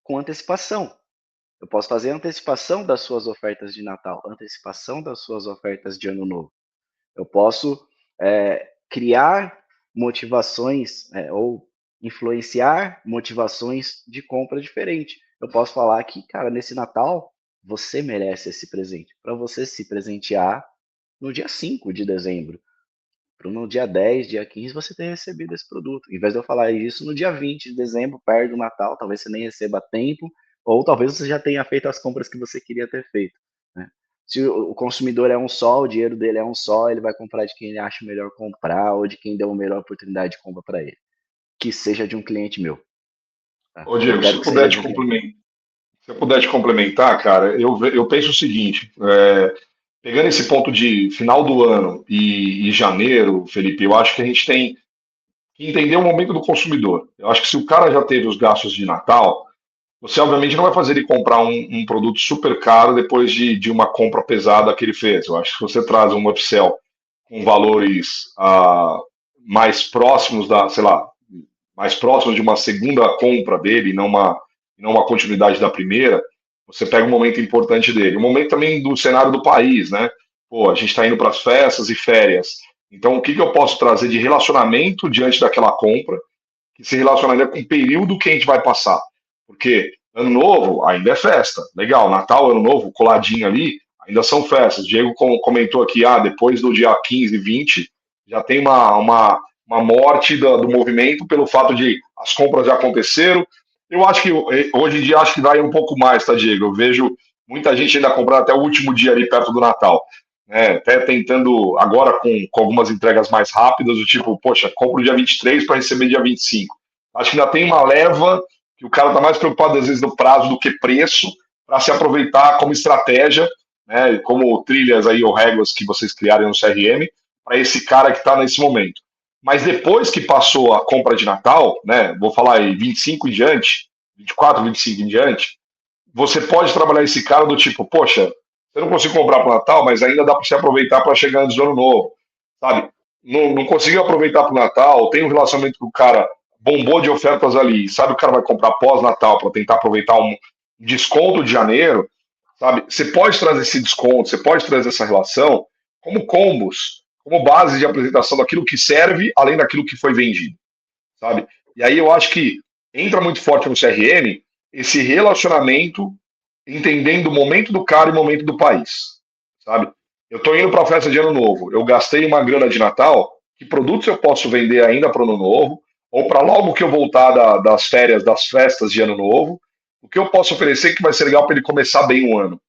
Com antecipação. Eu posso fazer antecipação das suas ofertas de Natal, antecipação das suas ofertas de Ano Novo. Eu posso criar motivações ou influenciar motivações de compra diferente. Eu posso falar que, cara, nesse Natal, você merece esse presente. Para você se presentear no dia 5 de dezembro. Para no dia 10, dia 15, você ter recebido esse produto. Em vez de eu falar isso no dia 20 de dezembro, perto do Natal, talvez você nem receba a tempo, ou talvez você já tenha feito as compras que você queria ter feito, né? Se o consumidor é um só, o dinheiro dele é um só, ele vai comprar de quem ele acha melhor comprar, ou de quem deu a melhor oportunidade de compra para ele. Que seja de um cliente meu. Tá? Ô, Diego, se eu puder te complementar, cara, eu penso o seguinte, pegando esse ponto de final do ano e janeiro, Felipe, eu acho que a gente tem que entender o momento do consumidor. Eu acho que se o cara já teve os gastos de Natal, você obviamente não vai fazer ele comprar um produto super caro depois de uma compra pesada que ele fez. Eu acho que se você traz um upsell com valores mais próximos mais próximos de uma segunda compra dele, não uma continuidade da primeira, você pega um momento importante dele. Um momento também do cenário do país, né? Pô, a gente está indo para as festas e férias. Então, o que eu posso trazer de relacionamento diante daquela compra que se relacionaria com o período que a gente vai passar? Porque Ano Novo ainda é festa. Legal, Natal, Ano Novo, coladinho ali, ainda são festas. Diego comentou aqui, depois do dia 15, 20, já tem uma morte do movimento pelo fato de as compras já aconteceram. Eu acho que hoje em dia acho que vai um pouco mais, tá, Diego? Eu vejo muita gente ainda comprando até o último dia ali perto do Natal, né? Até tentando agora com algumas entregas mais rápidas, do tipo, poxa, compro dia 23 para receber dia 25. Acho que ainda tem uma leva que o cara está mais preocupado às vezes no prazo do que preço, para se aproveitar como estratégia, né, como trilhas aí ou regras que vocês criarem no CRM, para esse cara que está nesse momento. Mas depois que passou a compra de Natal, né, vou falar aí 25 em diante, 24, 25 em diante, você pode trabalhar esse cara do tipo, poxa, eu não consigo comprar para o Natal, mas ainda dá para você aproveitar para chegar antes do Ano Novo. sabe? Não conseguiu aproveitar para o Natal, tem um relacionamento com o cara, bombou de ofertas ali, sabe, o cara vai comprar pós-Natal para tentar aproveitar um desconto de janeiro, sabe? Você pode trazer esse desconto, você pode trazer essa relação como combos, como base de apresentação daquilo que serve, além daquilo que foi vendido, sabe? E aí eu acho que entra muito forte no CRM esse relacionamento, entendendo o momento do cara e o momento do país, sabe? Eu estou indo para a festa de Ano Novo, eu gastei uma grana de Natal, que produtos eu posso vender ainda para o Ano Novo, ou para logo que eu voltar das férias, das festas de Ano Novo, o que eu posso oferecer que vai ser legal para ele começar bem o ano,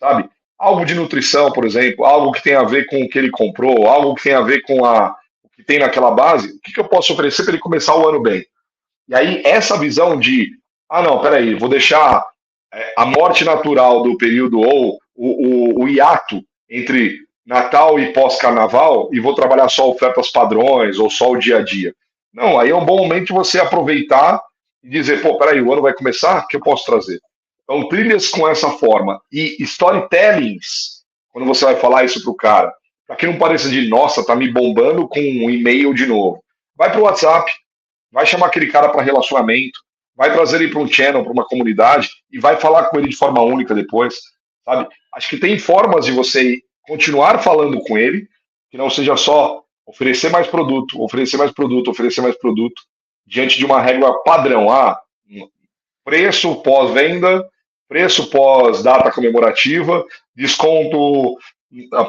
sabe? Algo de nutrição, por exemplo, algo que tem a ver com o que ele comprou, algo que tem a ver com o que tem naquela base, o que eu posso oferecer para ele começar o ano bem? E aí, essa visão de, não, peraí, vou deixar a morte natural do período ou o hiato entre Natal e pós-carnaval e vou trabalhar só ofertas padrões ou só o dia a dia. Não, aí é um bom momento de você aproveitar e dizer, pô, peraí, o ano vai começar, o que eu posso trazer? Então, trilhas com essa forma e storytellings, quando você vai falar isso pro cara, para que não pareça de, nossa, tá me bombando com um e-mail de novo. Vai pro WhatsApp, vai chamar aquele cara para relacionamento, vai trazer ele para um channel, para uma comunidade e vai falar com ele de forma única depois, sabe? Acho que tem formas de você continuar falando com ele, que não seja só oferecer mais produto, oferecer mais produto, oferecer mais produto, diante de uma regra padrão. Preço pós-venda, preço pós-data comemorativa, desconto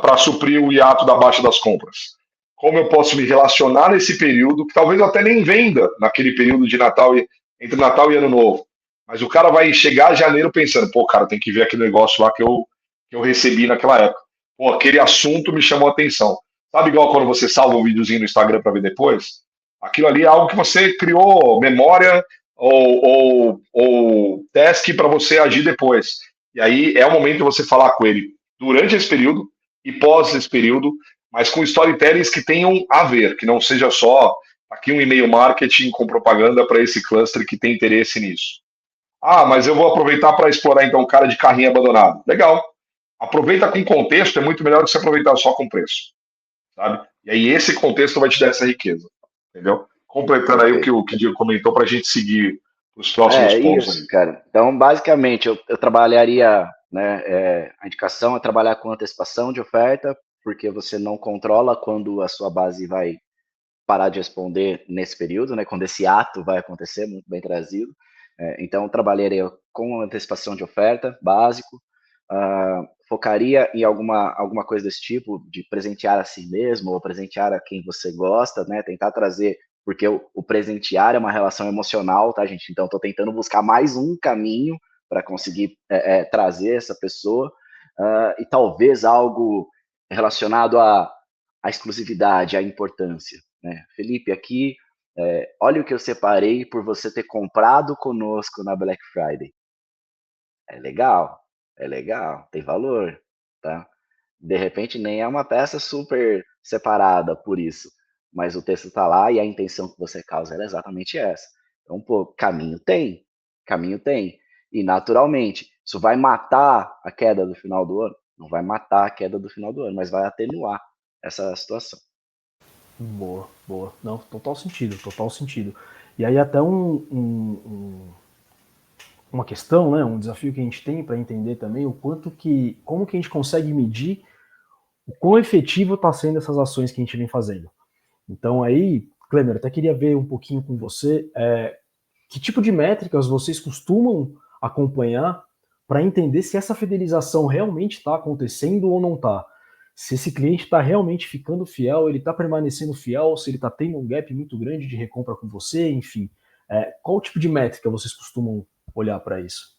para suprir o hiato da baixa das compras. Como eu posso me relacionar nesse período, que talvez eu até nem venda naquele período de Natal, entre Natal e Ano Novo. Mas o cara vai chegar em janeiro pensando, pô, cara, tem que ver aquele negócio lá que eu recebi naquela época. Pô, aquele assunto me chamou a atenção. Sabe igual quando você salva um videozinho no Instagram para ver depois? Aquilo ali é algo que você criou memória ou task para você agir depois. E aí é o momento de você falar com ele durante esse período e pós esse período, mas com storytellings que tenham a ver, que não seja só aqui um e-mail marketing com propaganda para esse cluster que tem interesse nisso. Mas eu vou aproveitar para explorar então o cara de carrinho abandonado. Legal. Aproveita com contexto, é muito melhor do que você aproveitar só com preço, sabe? E aí esse contexto vai te dar essa riqueza, entendeu? Completando aí o que o Diego comentou para a gente seguir os próximos pontos. Isso, cara. Então, basicamente, eu trabalharia, né, a indicação é trabalhar com antecipação de oferta, porque você não controla quando a sua base vai parar de responder nesse período, né, quando esse ato vai acontecer, muito bem trazido. Então, eu trabalharia com antecipação de oferta, básico, focaria em alguma coisa desse tipo, de presentear a si mesmo, ou presentear a quem você gosta, né, tentar trazer, porque o presentear é uma relação emocional, tá, gente? Então, estou tentando buscar mais um caminho para conseguir trazer essa pessoa, e talvez algo relacionado à exclusividade, à importância, né? Felipe, aqui, olha o que eu separei por você ter comprado conosco na Black Friday. É legal, tem valor, tá? De repente nem é uma peça super separada por isso, mas o texto tá lá e a intenção que você causa é exatamente essa. Então, pô, caminho tem. E naturalmente, isso vai matar a queda do final do ano? Não vai matar a queda do final do ano, mas vai atenuar essa situação. Boa, boa. Não, total sentido, total sentido. E aí até uma questão, né, um desafio que a gente tem para entender também como que a gente consegue medir o quão efetivo está sendo essas ações que a gente vem fazendo. Então aí, Klemer, até queria ver um pouquinho com você que tipo de métricas vocês costumam acompanhar para entender se essa fidelização realmente está acontecendo ou não está. Se esse cliente está realmente ficando fiel, ele está permanecendo fiel, se ele está tendo um gap muito grande de recompra com você, enfim. Qual tipo de métrica vocês costumam olhar para isso?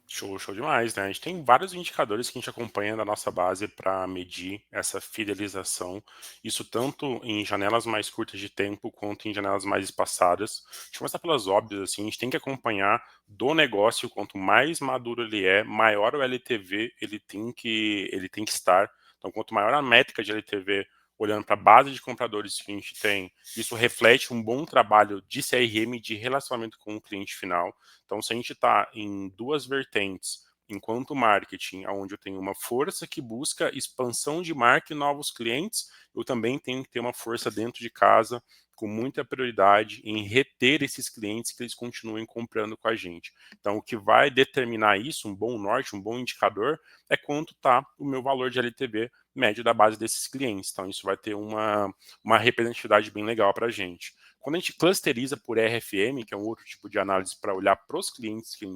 Show demais, né? A gente tem vários indicadores que a gente acompanha da nossa base para medir essa fidelização. Isso tanto em janelas mais curtas de tempo quanto em janelas mais espaçadas. A gente começa pelas óbvias, assim, a gente tem que acompanhar do negócio, quanto mais maduro ele é, maior o LTV ele tem que estar. Então, quanto maior a métrica de LTV, olhando para a base de compradores que a gente tem, isso reflete um bom trabalho de CRM, de relacionamento com o cliente final. Então, se a gente está em duas vertentes, enquanto marketing, onde eu tenho uma força que busca expansão de marca e novos clientes, eu também tenho que ter uma força dentro de casa com muita prioridade em reter esses clientes que eles continuem comprando com a gente. Então, o que vai determinar isso, um bom norte, um bom indicador, é quanto está o meu valor de LTV médio da base desses clientes. Então, isso vai ter uma representatividade bem legal para a gente. Quando a gente clusteriza por RFM, que é um outro tipo de análise para olhar para os clientes que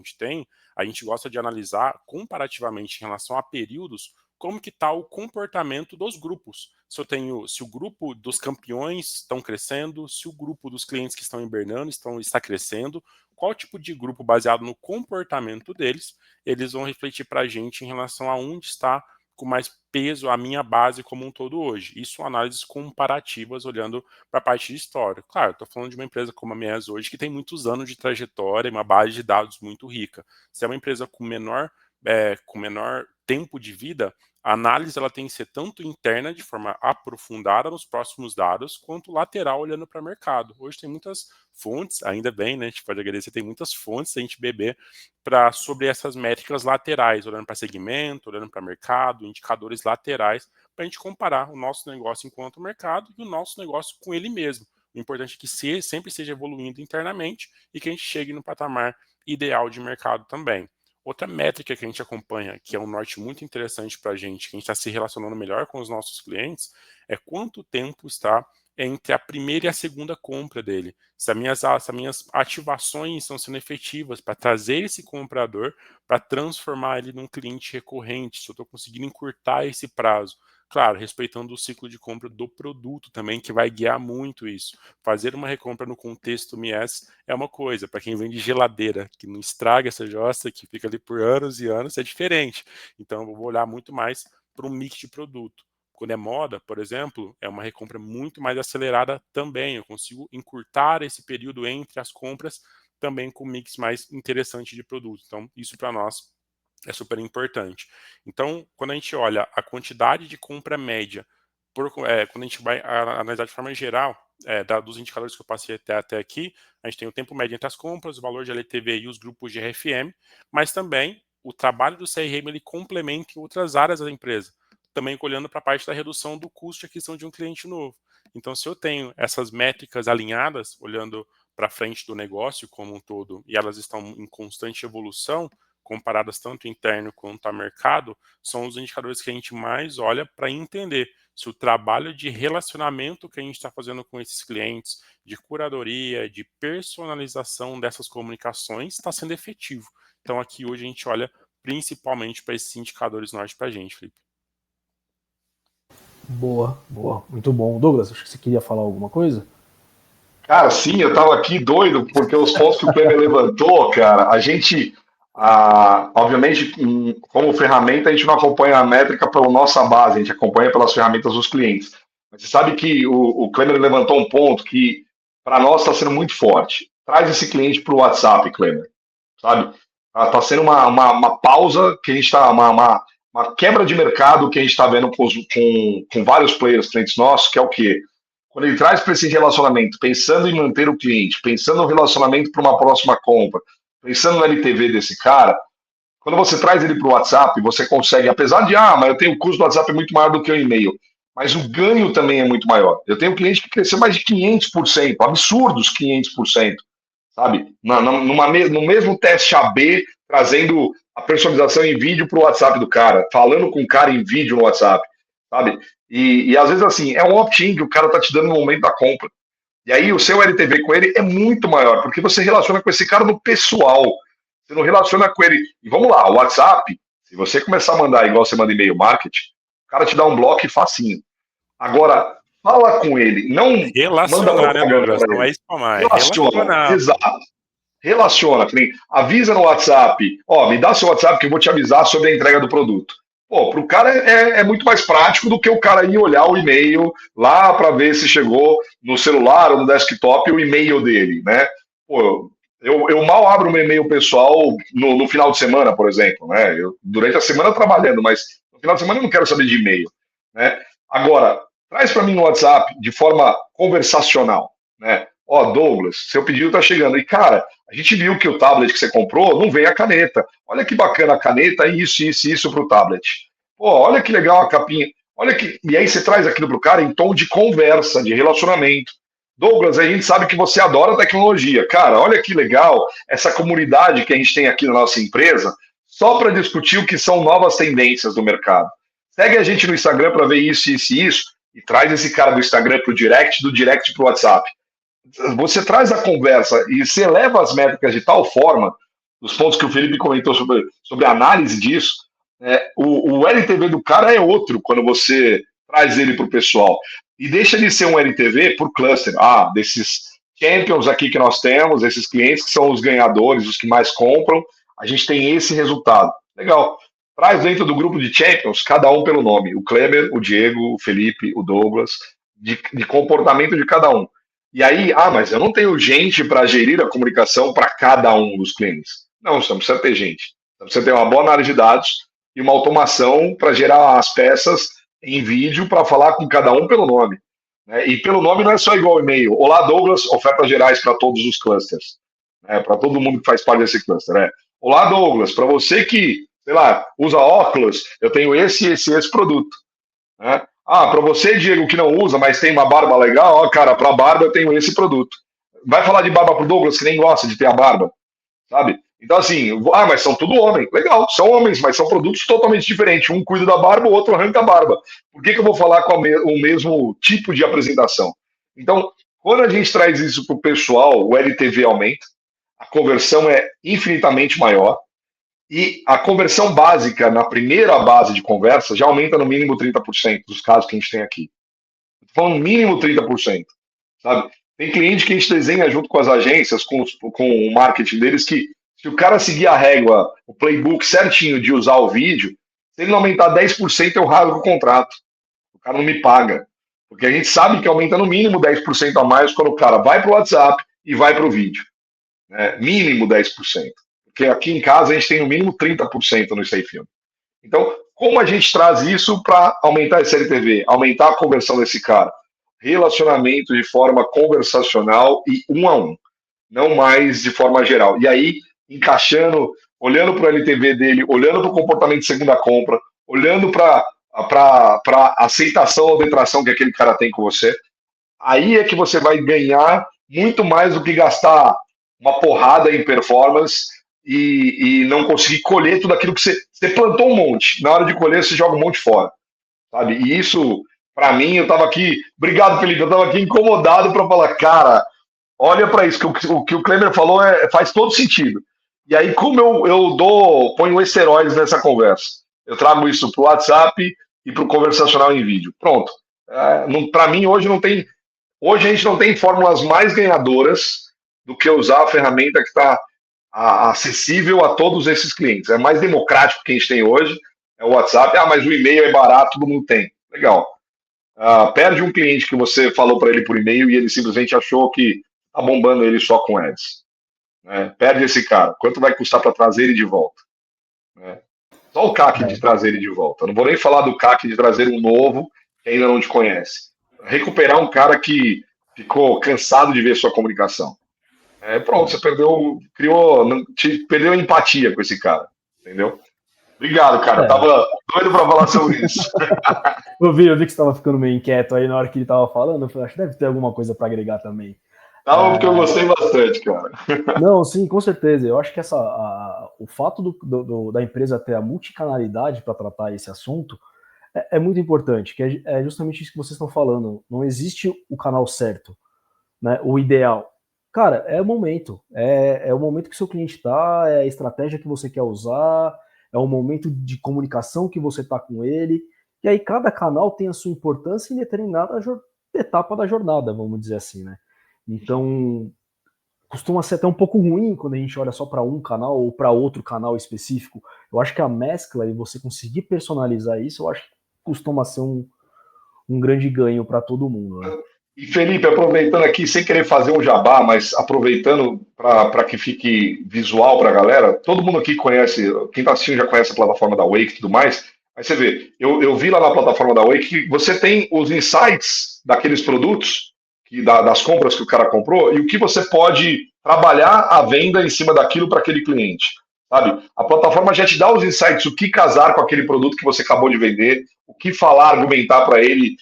a gente gosta de analisar comparativamente em relação a períodos, como que está o comportamento dos grupos. Se o grupo dos campeões estão crescendo, se o grupo dos clientes que estão hibernando está crescendo, qual tipo de grupo, baseado no comportamento deles, eles vão refletir para a gente em relação a onde está com mais peso a minha base como um todo hoje. Isso são análises comparativas, olhando para a parte de história. Claro, estou falando de uma empresa como a Mies hoje, que tem muitos anos de trajetória e uma base de dados muito rica. Se é uma empresa com menor tempo de vida, a análise ela tem que ser tanto interna, de forma aprofundada nos próximos dados, quanto lateral, olhando para o mercado. Hoje tem muitas fontes, ainda bem, né? A gente pode agradecer, tem muitas fontes a gente beber sobre essas métricas laterais, olhando para segmento, olhando para mercado, indicadores laterais, para a gente comparar o nosso negócio enquanto mercado e o nosso negócio com ele mesmo. O importante é que sempre esteja evoluindo internamente e que a gente chegue no patamar ideal de mercado também. Outra métrica que a gente acompanha, que é um norte muito interessante para a gente, que a gente está se relacionando melhor com os nossos clientes, é quanto tempo está entre a primeira e a segunda compra dele. Se as minhas ativações estão sendo efetivas para trazer esse comprador, para transformar ele num cliente recorrente, se eu estou conseguindo encurtar esse prazo. Claro, respeitando o ciclo de compra do produto também, que vai guiar muito isso. Fazer uma recompra no contexto Mies é uma coisa, para quem vende geladeira, que não estraga essa jossa, que fica ali por anos e anos, é diferente. Então, eu vou olhar muito mais para um mix de produto. Quando é moda, por exemplo, é uma recompra muito mais acelerada também. Eu consigo encurtar esse período entre as compras também com um mix mais interessante de produto. Então, isso para nós é super importante. Então, quando a gente olha a quantidade de compra média, quando a gente vai analisar de forma geral, dos indicadores que eu passei até aqui, a gente tem o tempo médio entre as compras, o valor de LTV e os grupos de RFM, mas também o trabalho do CRM ele complementa em outras áreas da empresa, também olhando para a parte da redução do custo de aquisição de um cliente novo. Então, se eu tenho essas métricas alinhadas, olhando para frente do negócio como um todo, e elas estão em constante evolução, comparadas tanto interno quanto a mercado, são os indicadores que a gente mais olha para entender se o trabalho de relacionamento que a gente está fazendo com esses clientes, de curadoria, de personalização dessas comunicações, está sendo efetivo. Então, aqui hoje a gente olha principalmente para esses indicadores norte para a gente, Felipe. Boa, muito bom. Douglas, acho que você queria falar alguma coisa? Cara, sim, eu tava aqui doido, porque os pontos que o Kleber levantou, cara, a gente, obviamente, como ferramenta, a gente não acompanha a métrica pela nossa base, a gente acompanha pelas ferramentas dos clientes. Mas você sabe que o Kleber levantou um ponto que, para nós, está sendo muito forte. Traz esse cliente para o WhatsApp, Kleber, sabe? Está sendo uma pausa que a gente está, uma quebra de mercado que a gente está vendo com vários players, clientes nossos, que é o quê? Quando ele traz para esse relacionamento, pensando em manter o cliente, pensando no relacionamento para uma próxima compra, pensando no LTV desse cara, quando você traz ele para o WhatsApp, você consegue, apesar de, mas eu tenho o custo do WhatsApp muito maior do que o e-mail, mas o ganho também é muito maior. Eu tenho um cliente que cresceu mais de 500%, absurdos 500%, sabe? No mesmo teste AB, trazendo a personalização em vídeo para o WhatsApp do cara, falando com o cara em vídeo no WhatsApp, sabe? E às vezes, assim, é um opt-in que o cara tá te dando no momento da compra. E aí o seu LTV com ele é muito maior, porque você relaciona com esse cara no pessoal. Você não relaciona com ele. E vamos lá, o WhatsApp, se você começar a mandar igual você manda e-mail marketing, o cara te dá um bloco facinho. Agora, fala com ele, não manda propaganda para ele. Não é spamar, relaciona, exato. Relaciona, avisa no WhatsApp, me dá seu WhatsApp que eu vou te avisar sobre a entrega do produto. Pô, para o cara é muito mais prático do que o cara ir olhar o e-mail lá para ver se chegou no celular ou no desktop o e-mail dele, né? Pô, eu mal abro o meu e-mail pessoal no final de semana, por exemplo, né? Durante a semana trabalhando, mas no final de semana eu não quero saber de e-mail, né? Agora, traz para mim no WhatsApp de forma conversacional, né? Douglas, seu pedido está chegando. E, cara, a gente viu que o tablet que você comprou não vem a caneta. Olha que bacana a caneta, isso para o tablet. Pô, olha que legal a capinha. Olha que... E aí você traz aquilo para o cara em tom de conversa, de relacionamento. Douglas, a gente sabe que você adora tecnologia. Cara, olha que legal essa comunidade que a gente tem aqui na nossa empresa, só para discutir o que são novas tendências do mercado. Segue a gente no Instagram para ver isso, e traz esse cara do Instagram para o direct, do direct para o WhatsApp. Você traz a conversa e você eleva as métricas de tal forma, os pontos que o Felipe comentou sobre a análise disso, o LTV do cara é outro quando você traz ele para o pessoal. E deixa de ser um LTV por cluster. Desses champions aqui que nós temos, esses clientes que são os ganhadores, os que mais compram, a gente tem esse resultado. Legal. Traz dentro do grupo de champions, cada um pelo nome. O Kleber, o Diego, o Felipe, o Douglas, de comportamento de cada um. E aí, mas eu não tenho gente para gerir a comunicação para cada um dos clientes. Não, você não precisa ter gente. Você precisa ter uma boa análise de dados e uma automação para gerar as peças em vídeo para falar com cada um pelo nome. Né? E pelo nome não é só igual e-mail. Olá, Douglas, ofertas gerais para todos os clusters. Para todo mundo que faz parte desse cluster. Olá, Douglas, para você que, sei lá, usa óculos, eu tenho esse produto. Né? Para você, Diego, que não usa, mas tem uma barba legal, cara, para barba eu tenho esse produto. Vai falar de barba pro Douglas, que nem gosta de ter a barba, sabe? Então, assim, mas são tudo homem. Legal, são homens, mas são produtos totalmente diferentes. Um cuida da barba, o outro arranca a barba. Por que eu vou falar com o mesmo tipo de apresentação? Então, quando a gente traz isso para o pessoal, o LTV aumenta, a conversão é infinitamente maior, e a conversão básica, na primeira base de conversa, já aumenta no mínimo 30% dos casos que a gente tem aqui. Estou falando no mínimo 30%, sabe? Tem cliente que a gente desenha junto com as agências, com o marketing deles, que se o cara seguir a régua, o playbook certinho de usar o vídeo, se ele não aumentar 10%, eu rasgo o contrato. O cara não me paga. Porque a gente sabe que aumenta no mínimo 10% a mais quando o cara vai para o WhatsApp e vai para o vídeo. Né? Mínimo 10%. Porque aqui em casa a gente tem no mínimo 30% no Stay Film. Então, como a gente traz isso para aumentar esse LTV, aumentar a conversão desse cara? Relacionamento de forma conversacional e um a um, não mais de forma geral. E aí, encaixando, olhando para o LTV dele, olhando para o comportamento de segunda compra, olhando para a aceitação ou detração que aquele cara tem com você, aí é que você vai ganhar muito mais do que gastar uma porrada em performance e não conseguir colher tudo aquilo que você plantou um monte. Na hora de colher, você joga um monte fora. Sabe? E isso, para mim, eu estava aqui... Obrigado, Felipe. Eu estava aqui incomodado para falar, cara, olha para isso, que o que o Kleber falou faz todo sentido. E aí, como eu ponho esteroides nessa conversa? Eu trago isso para o WhatsApp e para o conversacional em vídeo. Pronto. Para mim, hoje a gente não tem fórmulas mais ganhadoras do que usar a ferramenta que está acessível a todos esses clientes. É mais democrático que a gente tem hoje, é o WhatsApp. Mas o e-mail é barato, todo mundo tem. Legal. Perde um cliente que você falou para ele por e-mail e ele simplesmente achou que está bombando ele só com ads. Né? Perde esse cara. Quanto vai custar para trazer ele de volta? Né? Só o CAC de trazer ele de volta. Eu não vou nem falar do CAC de trazer um novo que ainda não te conhece. Recuperar um cara que ficou cansado de ver sua comunicação. Pronto, você perdeu a empatia com esse cara, entendeu? Obrigado, cara. Tava doido para falar sobre isso. Eu vi que você estava ficando meio inquieto aí na hora que ele estava falando. Eu falei, acho que deve ter alguma coisa para agregar também. Porque eu gostei bastante, cara. Não, sim, com certeza. Eu acho que o fato da empresa ter a multicanalidade para tratar esse assunto é muito importante, que é justamente isso que vocês estão falando. Não existe o canal certo, né? O ideal. Cara, é o momento. É o momento que o seu cliente está, é a estratégia que você quer usar, é o momento de comunicação que você está com ele. E aí cada canal tem a sua importância em determinada etapa da jornada, vamos dizer assim, né? Então, costuma ser até um pouco ruim quando a gente olha só para um canal ou para outro canal específico. Eu acho que a mescla e você conseguir personalizar isso, eu acho que costuma ser um grande ganho para todo mundo, né? E Felipe, aproveitando aqui, sem querer fazer um jabá, mas aproveitando para que fique visual para a galera, todo mundo aqui conhece, quem está assistindo já conhece a plataforma da Wake e tudo mais, aí você vê, eu vi lá na plataforma da Wake que você tem os insights daqueles produtos, das compras que o cara comprou, e o que você pode trabalhar a venda em cima daquilo para aquele cliente, sabe? A plataforma já te dá os insights, o que casar com aquele produto que você acabou de vender, o que falar, argumentar para ele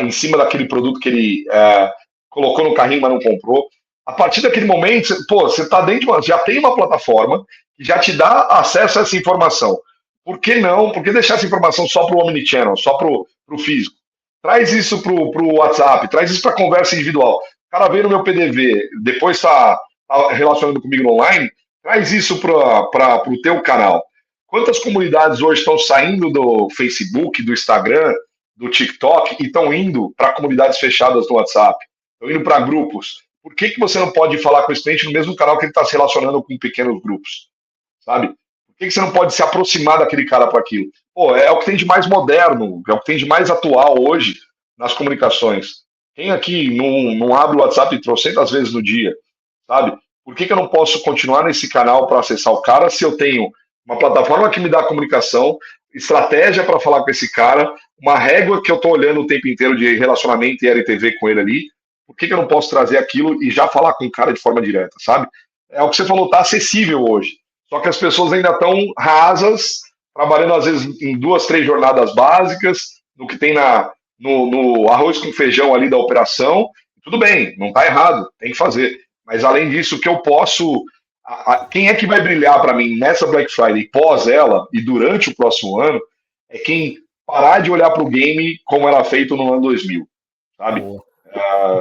em cima daquele produto que ele colocou no carrinho, mas não comprou. A partir daquele momento, você está dentro já tem uma plataforma que já te dá acesso a essa informação. Por que não? Por que deixar essa informação só para o Omnichannel, só para o físico? Traz isso para o WhatsApp, traz isso para conversa individual. O cara veio no meu PDV, depois está relacionando comigo no online, traz isso para o teu canal. Quantas comunidades hoje estão saindo do Facebook, do Instagram, do TikTok e estão indo para comunidades fechadas no WhatsApp? Estão indo para grupos. Por que você não pode falar com esse cliente no mesmo canal que ele está se relacionando com pequenos grupos? Sabe? Por que você não pode se aproximar daquele cara para aquilo? Pô, é o que tem de mais moderno, é o que tem de mais atual hoje nas comunicações. Quem aqui não abre o WhatsApp trocentas vezes no dia, sabe? Por que eu não posso continuar nesse canal para acessar o cara se eu tenho uma plataforma que me dá comunicação, estratégia para falar com esse cara, uma régua que eu estou olhando o tempo inteiro de relacionamento e LTV com ele ali? Por que eu não posso trazer aquilo e já falar com o cara de forma direta, sabe? É o que você falou, está acessível hoje. Só que as pessoas ainda estão rasas, trabalhando às vezes em 2, 3 jornadas básicas, no que tem no arroz com feijão ali da operação. Tudo bem, não está errado, tem que fazer. Mas além disso, o que eu posso. Quem é que vai brilhar para mim nessa Black Friday, pós ela e durante o próximo ano, é quem parar de olhar para o game como era feito no ano 2000, sabe?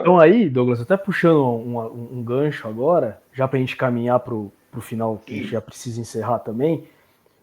Então aí, Douglas, até puxando um gancho agora, já para a gente caminhar para o final, que a gente já precisa encerrar também,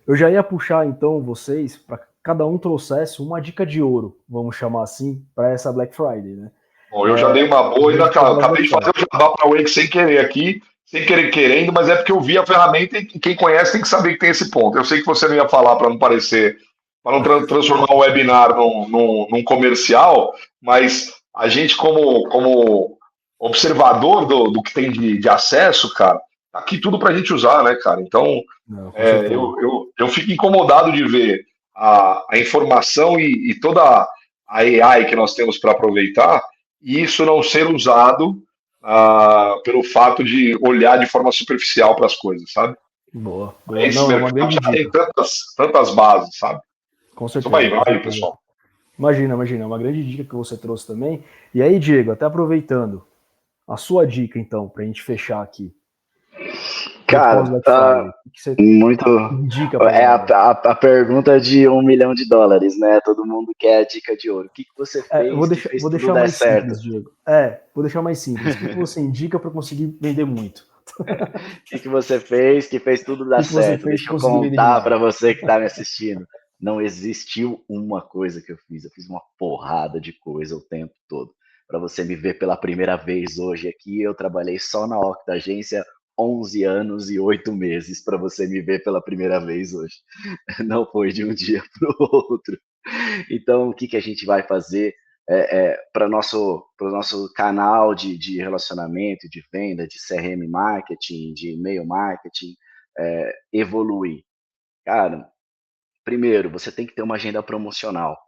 eu já ia puxar então vocês para cada um trouxesse uma dica de ouro, vamos chamar assim, para essa Black Friday, né? Bom, eu já dei uma boa, ainda acabei de fazer o jabá para o Wake sem querer aqui, sem querer querendo, mas é porque eu vi a ferramenta e quem conhece tem que saber que tem esse ponto. Eu sei que você não ia falar para não parecer, para não transformar o webinar num comercial, mas a gente, como observador do que tem de acesso, cara, tá aqui tudo para a gente usar, né, cara? Então, eu fico incomodado de ver a informação e toda a AI que nós temos para aproveitar, e isso não ser usado pelo fato de olhar de forma superficial para as coisas, sabe? Boa. Esse Não, é uma mercado grande já tem dica. tantas bases, sabe? Com certeza. Vai, pessoal. Imagina, é uma grande dica que você trouxe também. E aí, Diego, até aproveitando, a sua dica então, para a gente fechar aqui. Cara, o que você muito. indica pra É a pergunta de $1 milhão, né? Todo mundo quer a dica de ouro. O que você fez vou deixar mais simples, Diego. Vou deixar mais simples. O que você indica para conseguir vender muito? O que você fez que fez tudo dar certo? Deixa eu contar para você que está me assistindo. Não existiu uma coisa que eu fiz. Eu fiz uma porrada de coisa o tempo todo. Para você me ver pela primeira vez hoje aqui, eu trabalhei só na Octa Agência 11 anos e 8 meses para você me ver pela primeira vez hoje. Não foi de um dia para o outro. Então, o que a gente vai fazer para o nosso canal de relacionamento, de venda, de CRM marketing, de e-mail marketing, evoluir? Cara, primeiro, você tem que ter uma agenda promocional.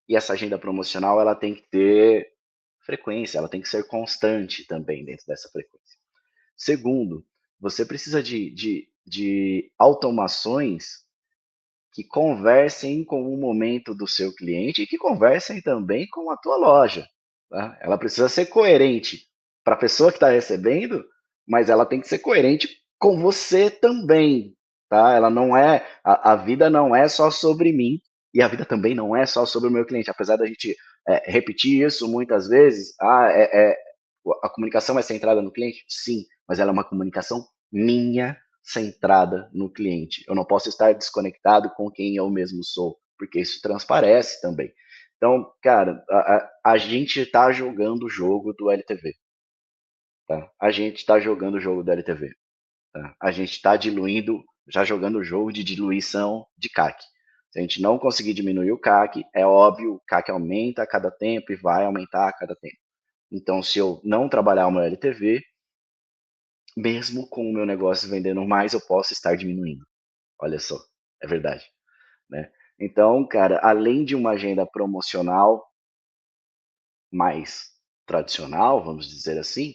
E essa agenda promocional, ela tem que ter frequência, ela tem que ser constante também dentro dessa frequência. Segundo, você precisa de automações que conversem com o momento do seu cliente e que conversem também com a tua loja. Tá? Ela precisa ser coerente para a pessoa que está recebendo, mas ela tem que ser coerente com você também. Tá? Ela não é, a vida não é só sobre mim e a vida também não é só sobre o meu cliente. Apesar da gente repetir isso muitas vezes, a comunicação é centrada no cliente? Sim, mas ela é uma comunicação minha, centrada no cliente. Eu não posso estar desconectado com quem eu mesmo sou, porque isso transparece também. Então, cara, a gente está jogando o jogo do LTV. Tá? A gente está jogando o jogo do LTV. Tá? A gente está já jogando o jogo de diluição de CAC. Se a gente não conseguir diminuir o CAC, é óbvio, o CAC aumenta a cada tempo e vai aumentar a cada tempo. Então, se eu não trabalhar o meu LTV, mesmo com o meu negócio vendendo mais, eu posso estar diminuindo. Olha só, é verdade, né? Então, cara, além de uma agenda promocional mais tradicional, vamos dizer assim,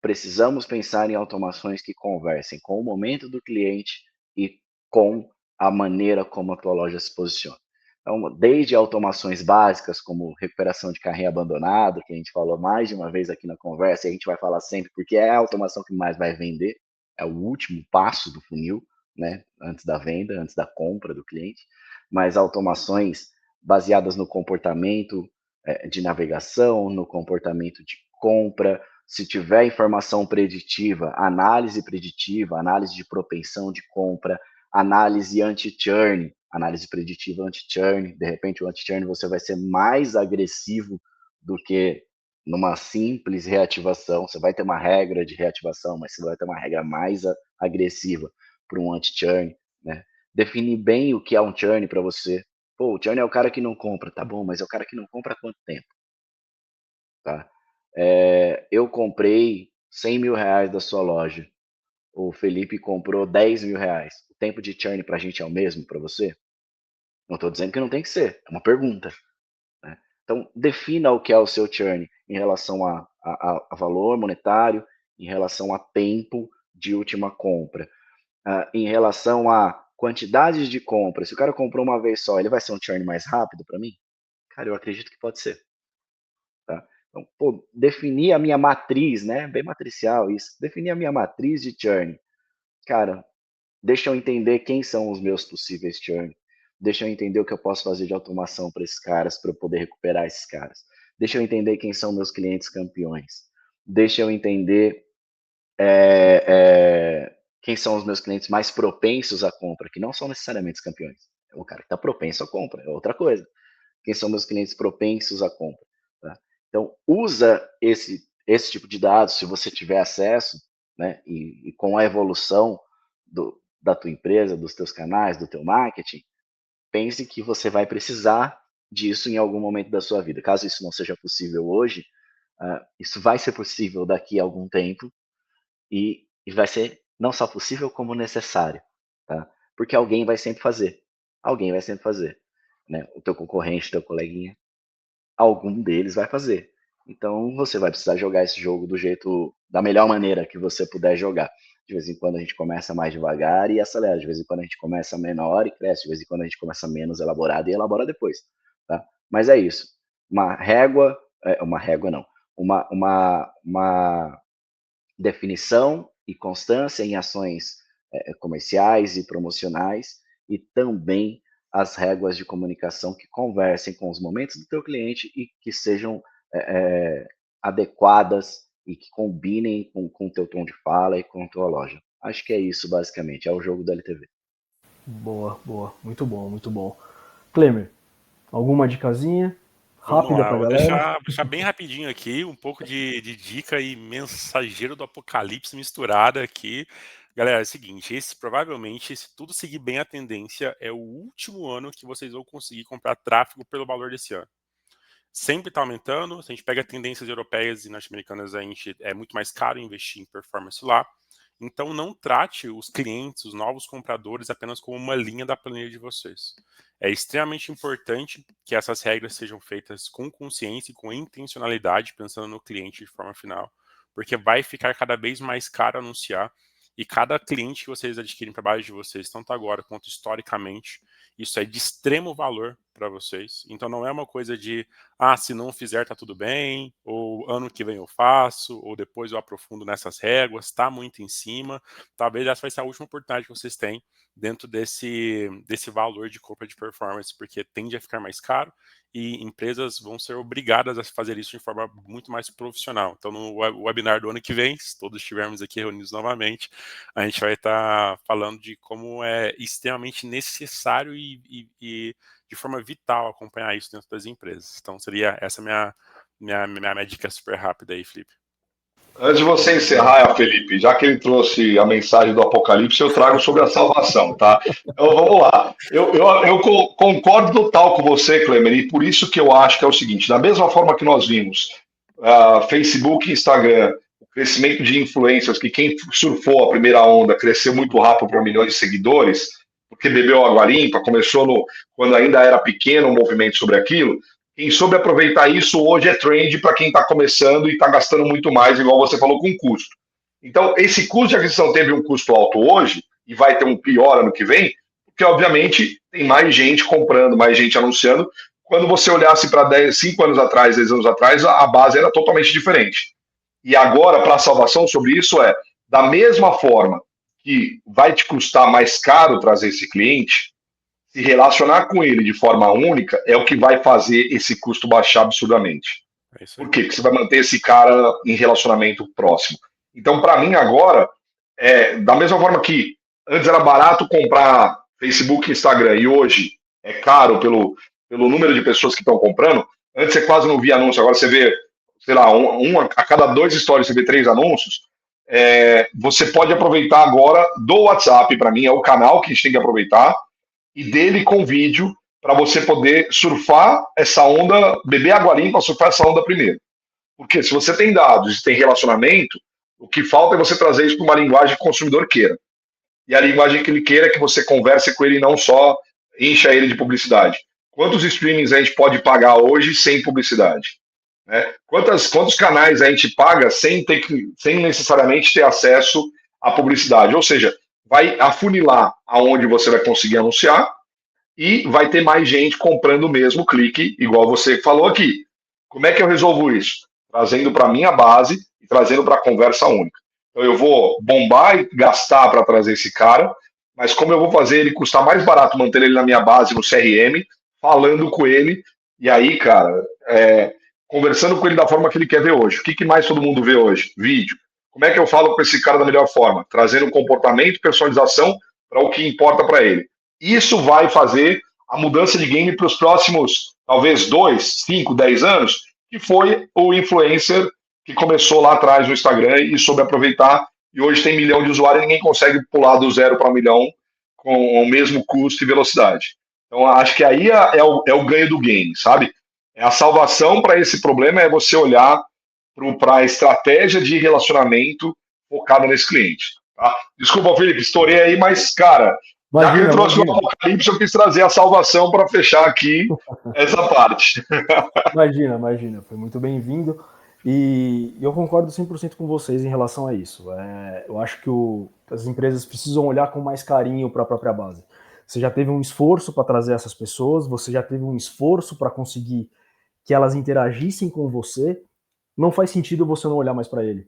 precisamos pensar em automações que conversem com o momento do cliente e com a maneira como a tua loja se posiciona. Então, desde automações básicas, como recuperação de carrinho abandonado, que a gente falou mais de uma vez aqui na conversa, e a gente vai falar sempre, porque é a automação que mais vai vender, é o último passo do funil, né? Antes da venda, antes da compra do cliente, mas automações baseadas no comportamento de navegação, no comportamento de compra, se tiver informação preditiva, análise preditiva, análise de propensão de compra, análise anti-churn, análise preditiva anti-churn, de repente o anti-churn você vai ser mais agressivo do que numa simples reativação, você vai ter uma regra de reativação, mas você vai ter uma regra mais agressiva para um anti-churn, né? Definir bem o que é um churn para você. Pô, o churn é o cara que não compra, tá bom, mas é o cara que não compra há quanto tempo? Tá? Eu comprei 100 mil reais da sua loja, o Felipe comprou 10 mil reais. O tempo de churn para a gente é o mesmo para você? Não estou dizendo que não tem que ser, é uma pergunta. Né? Então, defina o que é o seu churn em relação a valor monetário, em relação a tempo de última compra, em relação a quantidade de compra. Se o cara comprou uma vez só, ele vai ser um churn mais rápido para mim? Cara, eu acredito que pode ser. Tá? Então, pô, definir a minha matriz, né? Bem matricial isso. Definir a minha matriz de churn. Cara, deixa eu entender quem são os meus possíveis churn. Deixa eu entender o que eu posso fazer de automação para esses caras, para eu poder recuperar esses caras. Deixa eu entender quem são meus clientes campeões. Deixa eu entender quem são os meus clientes mais propensos à compra, que não são necessariamente os campeões. É o cara que está propenso à compra, é outra coisa. Quem são meus clientes propensos à compra. Tá? Então, usa esse tipo de dados, se você tiver acesso, né, e com a evolução da tua empresa, dos teus canais, do teu marketing, pense que você vai precisar disso em algum momento da sua vida. Caso isso não seja possível hoje, isso vai ser possível daqui a algum tempo e vai ser não só possível, como necessário. Tá? Porque alguém vai sempre fazer. Alguém vai sempre fazer. Né? O teu concorrente, o teu coleguinha, algum deles vai fazer. Então você vai precisar jogar esse jogo da melhor maneira que você puder jogar. De vez em quando a gente começa mais devagar e acelera. De vez em quando a gente começa menor e cresce. De vez em quando a gente começa menos elaborado e elabora depois. Tá? Mas é isso. Uma definição e constância em ações comerciais e promocionais e também as réguas de comunicação que conversem com os momentos do teu cliente e que sejam adequadas e que combinem com o teu tom de fala e com a tua loja. Acho que é isso, basicamente. É o jogo da LTV. Boa, boa. Muito bom, muito bom. Klemer, alguma dicasinha rápida para a galera? Vou deixar bem rapidinho aqui, um pouco de dica e mensageiro do apocalipse misturada aqui. Galera, é o seguinte, provavelmente, se tudo seguir bem a tendência, é o último ano que vocês vão conseguir comprar tráfego pelo valor desse ano. Sempre está aumentando, se a gente pega tendências europeias e norte-americanas, é muito mais caro investir em performance lá. Então não trate os clientes, os novos compradores, apenas como uma linha da planilha de vocês. É extremamente importante que essas regras sejam feitas com consciência e com intencionalidade, pensando no cliente de forma final, porque vai ficar cada vez mais caro anunciar e cada cliente que vocês adquirem para baixo de vocês, tanto agora quanto historicamente, isso é de extremo valor para vocês. Então não é uma coisa de, se não fizer tá tudo bem, ou ano que vem eu faço, ou depois eu aprofundo nessas réguas, tá muito em cima. Talvez essa vai ser a última oportunidade que vocês têm dentro desse valor de compra de performance, porque tende a ficar mais caro e empresas vão ser obrigadas a fazer isso de forma muito mais profissional. Então, no webinar do ano que vem, se todos estivermos aqui reunidos novamente, a gente vai estar falando de como é extremamente necessário e de forma vital acompanhar isso dentro das empresas. Então, seria essa minha dica super rápida aí, Felipe. Antes de você encerrar, Felipe, já que ele trouxe a mensagem do Apocalipse, eu trago sobre a salvação, tá? Então vamos lá. Eu concordo total com você, Klemer, e por isso que eu acho que é o seguinte: da mesma forma que nós vimos Facebook e Instagram, o crescimento de influencers, que quem surfou a primeira onda cresceu muito rápido para milhões de seguidores, porque bebeu água limpa, começou quando ainda era pequeno o movimento sobre aquilo. Quem soube aproveitar isso hoje é trend para quem está começando e está gastando muito mais, igual você falou, com custo. Então, esse custo de aquisição teve um custo alto hoje e vai ter um pior ano que vem, porque, obviamente, tem mais gente comprando, mais gente anunciando. Quando você olhasse para 5 anos atrás, 10 anos atrás, a base era totalmente diferente. E agora, para a salvação sobre isso da mesma forma que vai te custar mais caro trazer esse cliente, se relacionar com ele de forma única é o que vai fazer esse custo baixar absurdamente. Por quê? Porque você vai manter esse cara em relacionamento próximo. Então, para mim, agora, da mesma forma que antes era barato comprar Facebook e Instagram e hoje é caro pelo número de pessoas que estão comprando, antes você quase não via anúncio, agora você vê, sei lá, a cada 2 stories você vê 3 anúncios. Você pode aproveitar agora do WhatsApp, para mim, é o canal que a gente tem que aproveitar, e dele com vídeo, para você poder surfar essa onda, beber água limpa para surfar essa onda primeiro. Porque se você tem dados e tem relacionamento, o que falta é você trazer isso para uma linguagem que o consumidor queira. E a linguagem que ele queira é que você converse com ele, não só encha ele de publicidade. Quantos streamings a gente pode pagar hoje sem publicidade? Né? Quantos canais a gente paga sem necessariamente ter acesso à publicidade? Ou seja, vai afunilar aonde você vai conseguir anunciar e vai ter mais gente comprando o mesmo clique, igual você falou aqui. Como é que eu resolvo isso? Trazendo para a minha base e trazendo para a conversa única. Então eu vou bombar e gastar para trazer esse cara, mas como eu vou fazer ele custar mais barato manter ele na minha base, no CRM, falando com ele, e aí, cara, conversando com ele da forma que ele quer ver hoje. O que mais todo mundo vê hoje? Vídeo. Como é que eu falo com esse cara da melhor forma? Trazendo comportamento, personalização para o que importa para ele. Isso vai fazer a mudança de game para os próximos, talvez 2, 5, 10 anos, que foi o influencer que começou lá atrás no Instagram e soube aproveitar, e hoje tem 1 milhão de usuários e ninguém consegue pular do 0 para 1 milhão com o mesmo custo e velocidade. Então, acho que aí é o ganho do game, sabe? A salvação para esse problema é você olhar para a estratégia de relacionamento focada nesse cliente. Tá? Desculpa, Felipe, estourei aí, mas, cara, já que ele trouxe o Apocalipse, eu quis trazer a salvação para fechar aqui essa parte. Imagina, foi muito bem-vindo. E eu concordo 100% com vocês em relação a isso. Eu acho que as empresas precisam olhar com mais carinho para a própria base. Você já teve um esforço para trazer essas pessoas, você já teve um esforço para conseguir que elas interagissem com você, não faz sentido você não olhar mais para ele.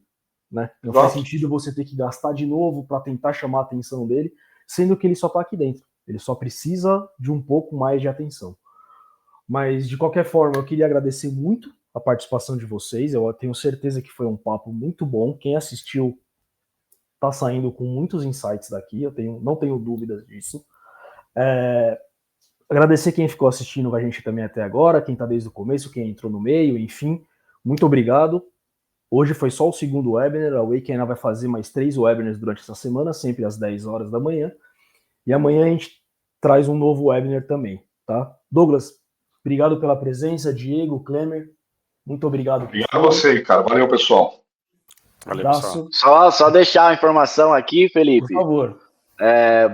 Né? Não faz sentido você ter que gastar de novo para tentar chamar a atenção dele, sendo que ele só está aqui dentro. Ele só precisa de um pouco mais de atenção. Mas, de qualquer forma, eu queria agradecer muito a participação de vocês. Eu tenho certeza que foi um papo muito bom. Quem assistiu está saindo com muitos insights daqui, não tenho dúvidas disso. Agradecer quem ficou assistindo a gente também até agora, quem está desde o começo, quem entrou no meio, enfim. Muito obrigado. Hoje foi só o segundo webinar, a Wake ainda vai fazer mais 3 webinars durante essa semana, sempre às 10 horas da manhã. E amanhã a gente traz um novo webinar também, tá? Douglas, obrigado pela presença, Diego, Klemer, muito obrigado. Obrigado a você, cara. Valeu, pessoal. Valeu, pessoal. Só deixar a informação aqui, Felipe. Por favor.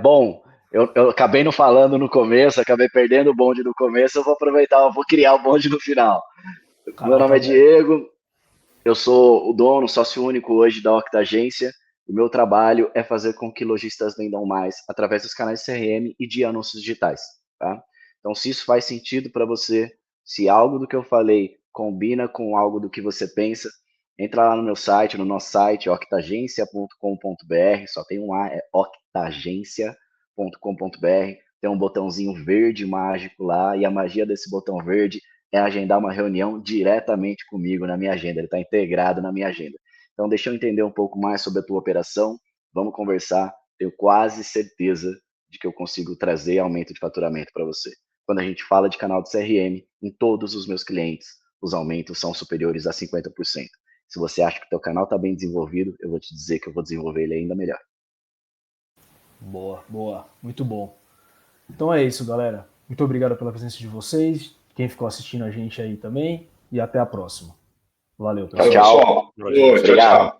Bom, eu acabei não falando no começo, acabei perdendo o bonde no começo, eu vou aproveitar, eu vou criar o bonde no final. Meu nome é Diego, eu sou o dono, sócio único hoje da Octagência. O meu trabalho é fazer com que lojistas vendam mais através dos canais CRM e de anúncios digitais, tá? Então, se isso faz sentido para você, se algo do que eu falei combina com algo do que você pensa, entra lá no meu site, no nosso site, octagencia.com.br, só tem um A, é octagencia.com.br, tem um botãozinho verde mágico lá, e a magia desse botão verde é agendar uma reunião diretamente comigo na minha agenda, ele está integrado na minha agenda. Então, deixa eu entender um pouco mais sobre a tua operação, vamos conversar, tenho quase certeza de que eu consigo trazer aumento de faturamento para você. Quando a gente fala de canal de CRM, em todos os meus clientes, os aumentos são superiores a 50%. Se você acha que o teu canal está bem desenvolvido, eu vou te dizer que eu vou desenvolver ele ainda melhor. Boa, muito bom. Então é isso, galera. Muito obrigado pela presença de vocês, quem ficou assistindo a gente aí também, e até a próxima. Valeu, pessoal. Tchau. Valeu, pessoal. Tchau.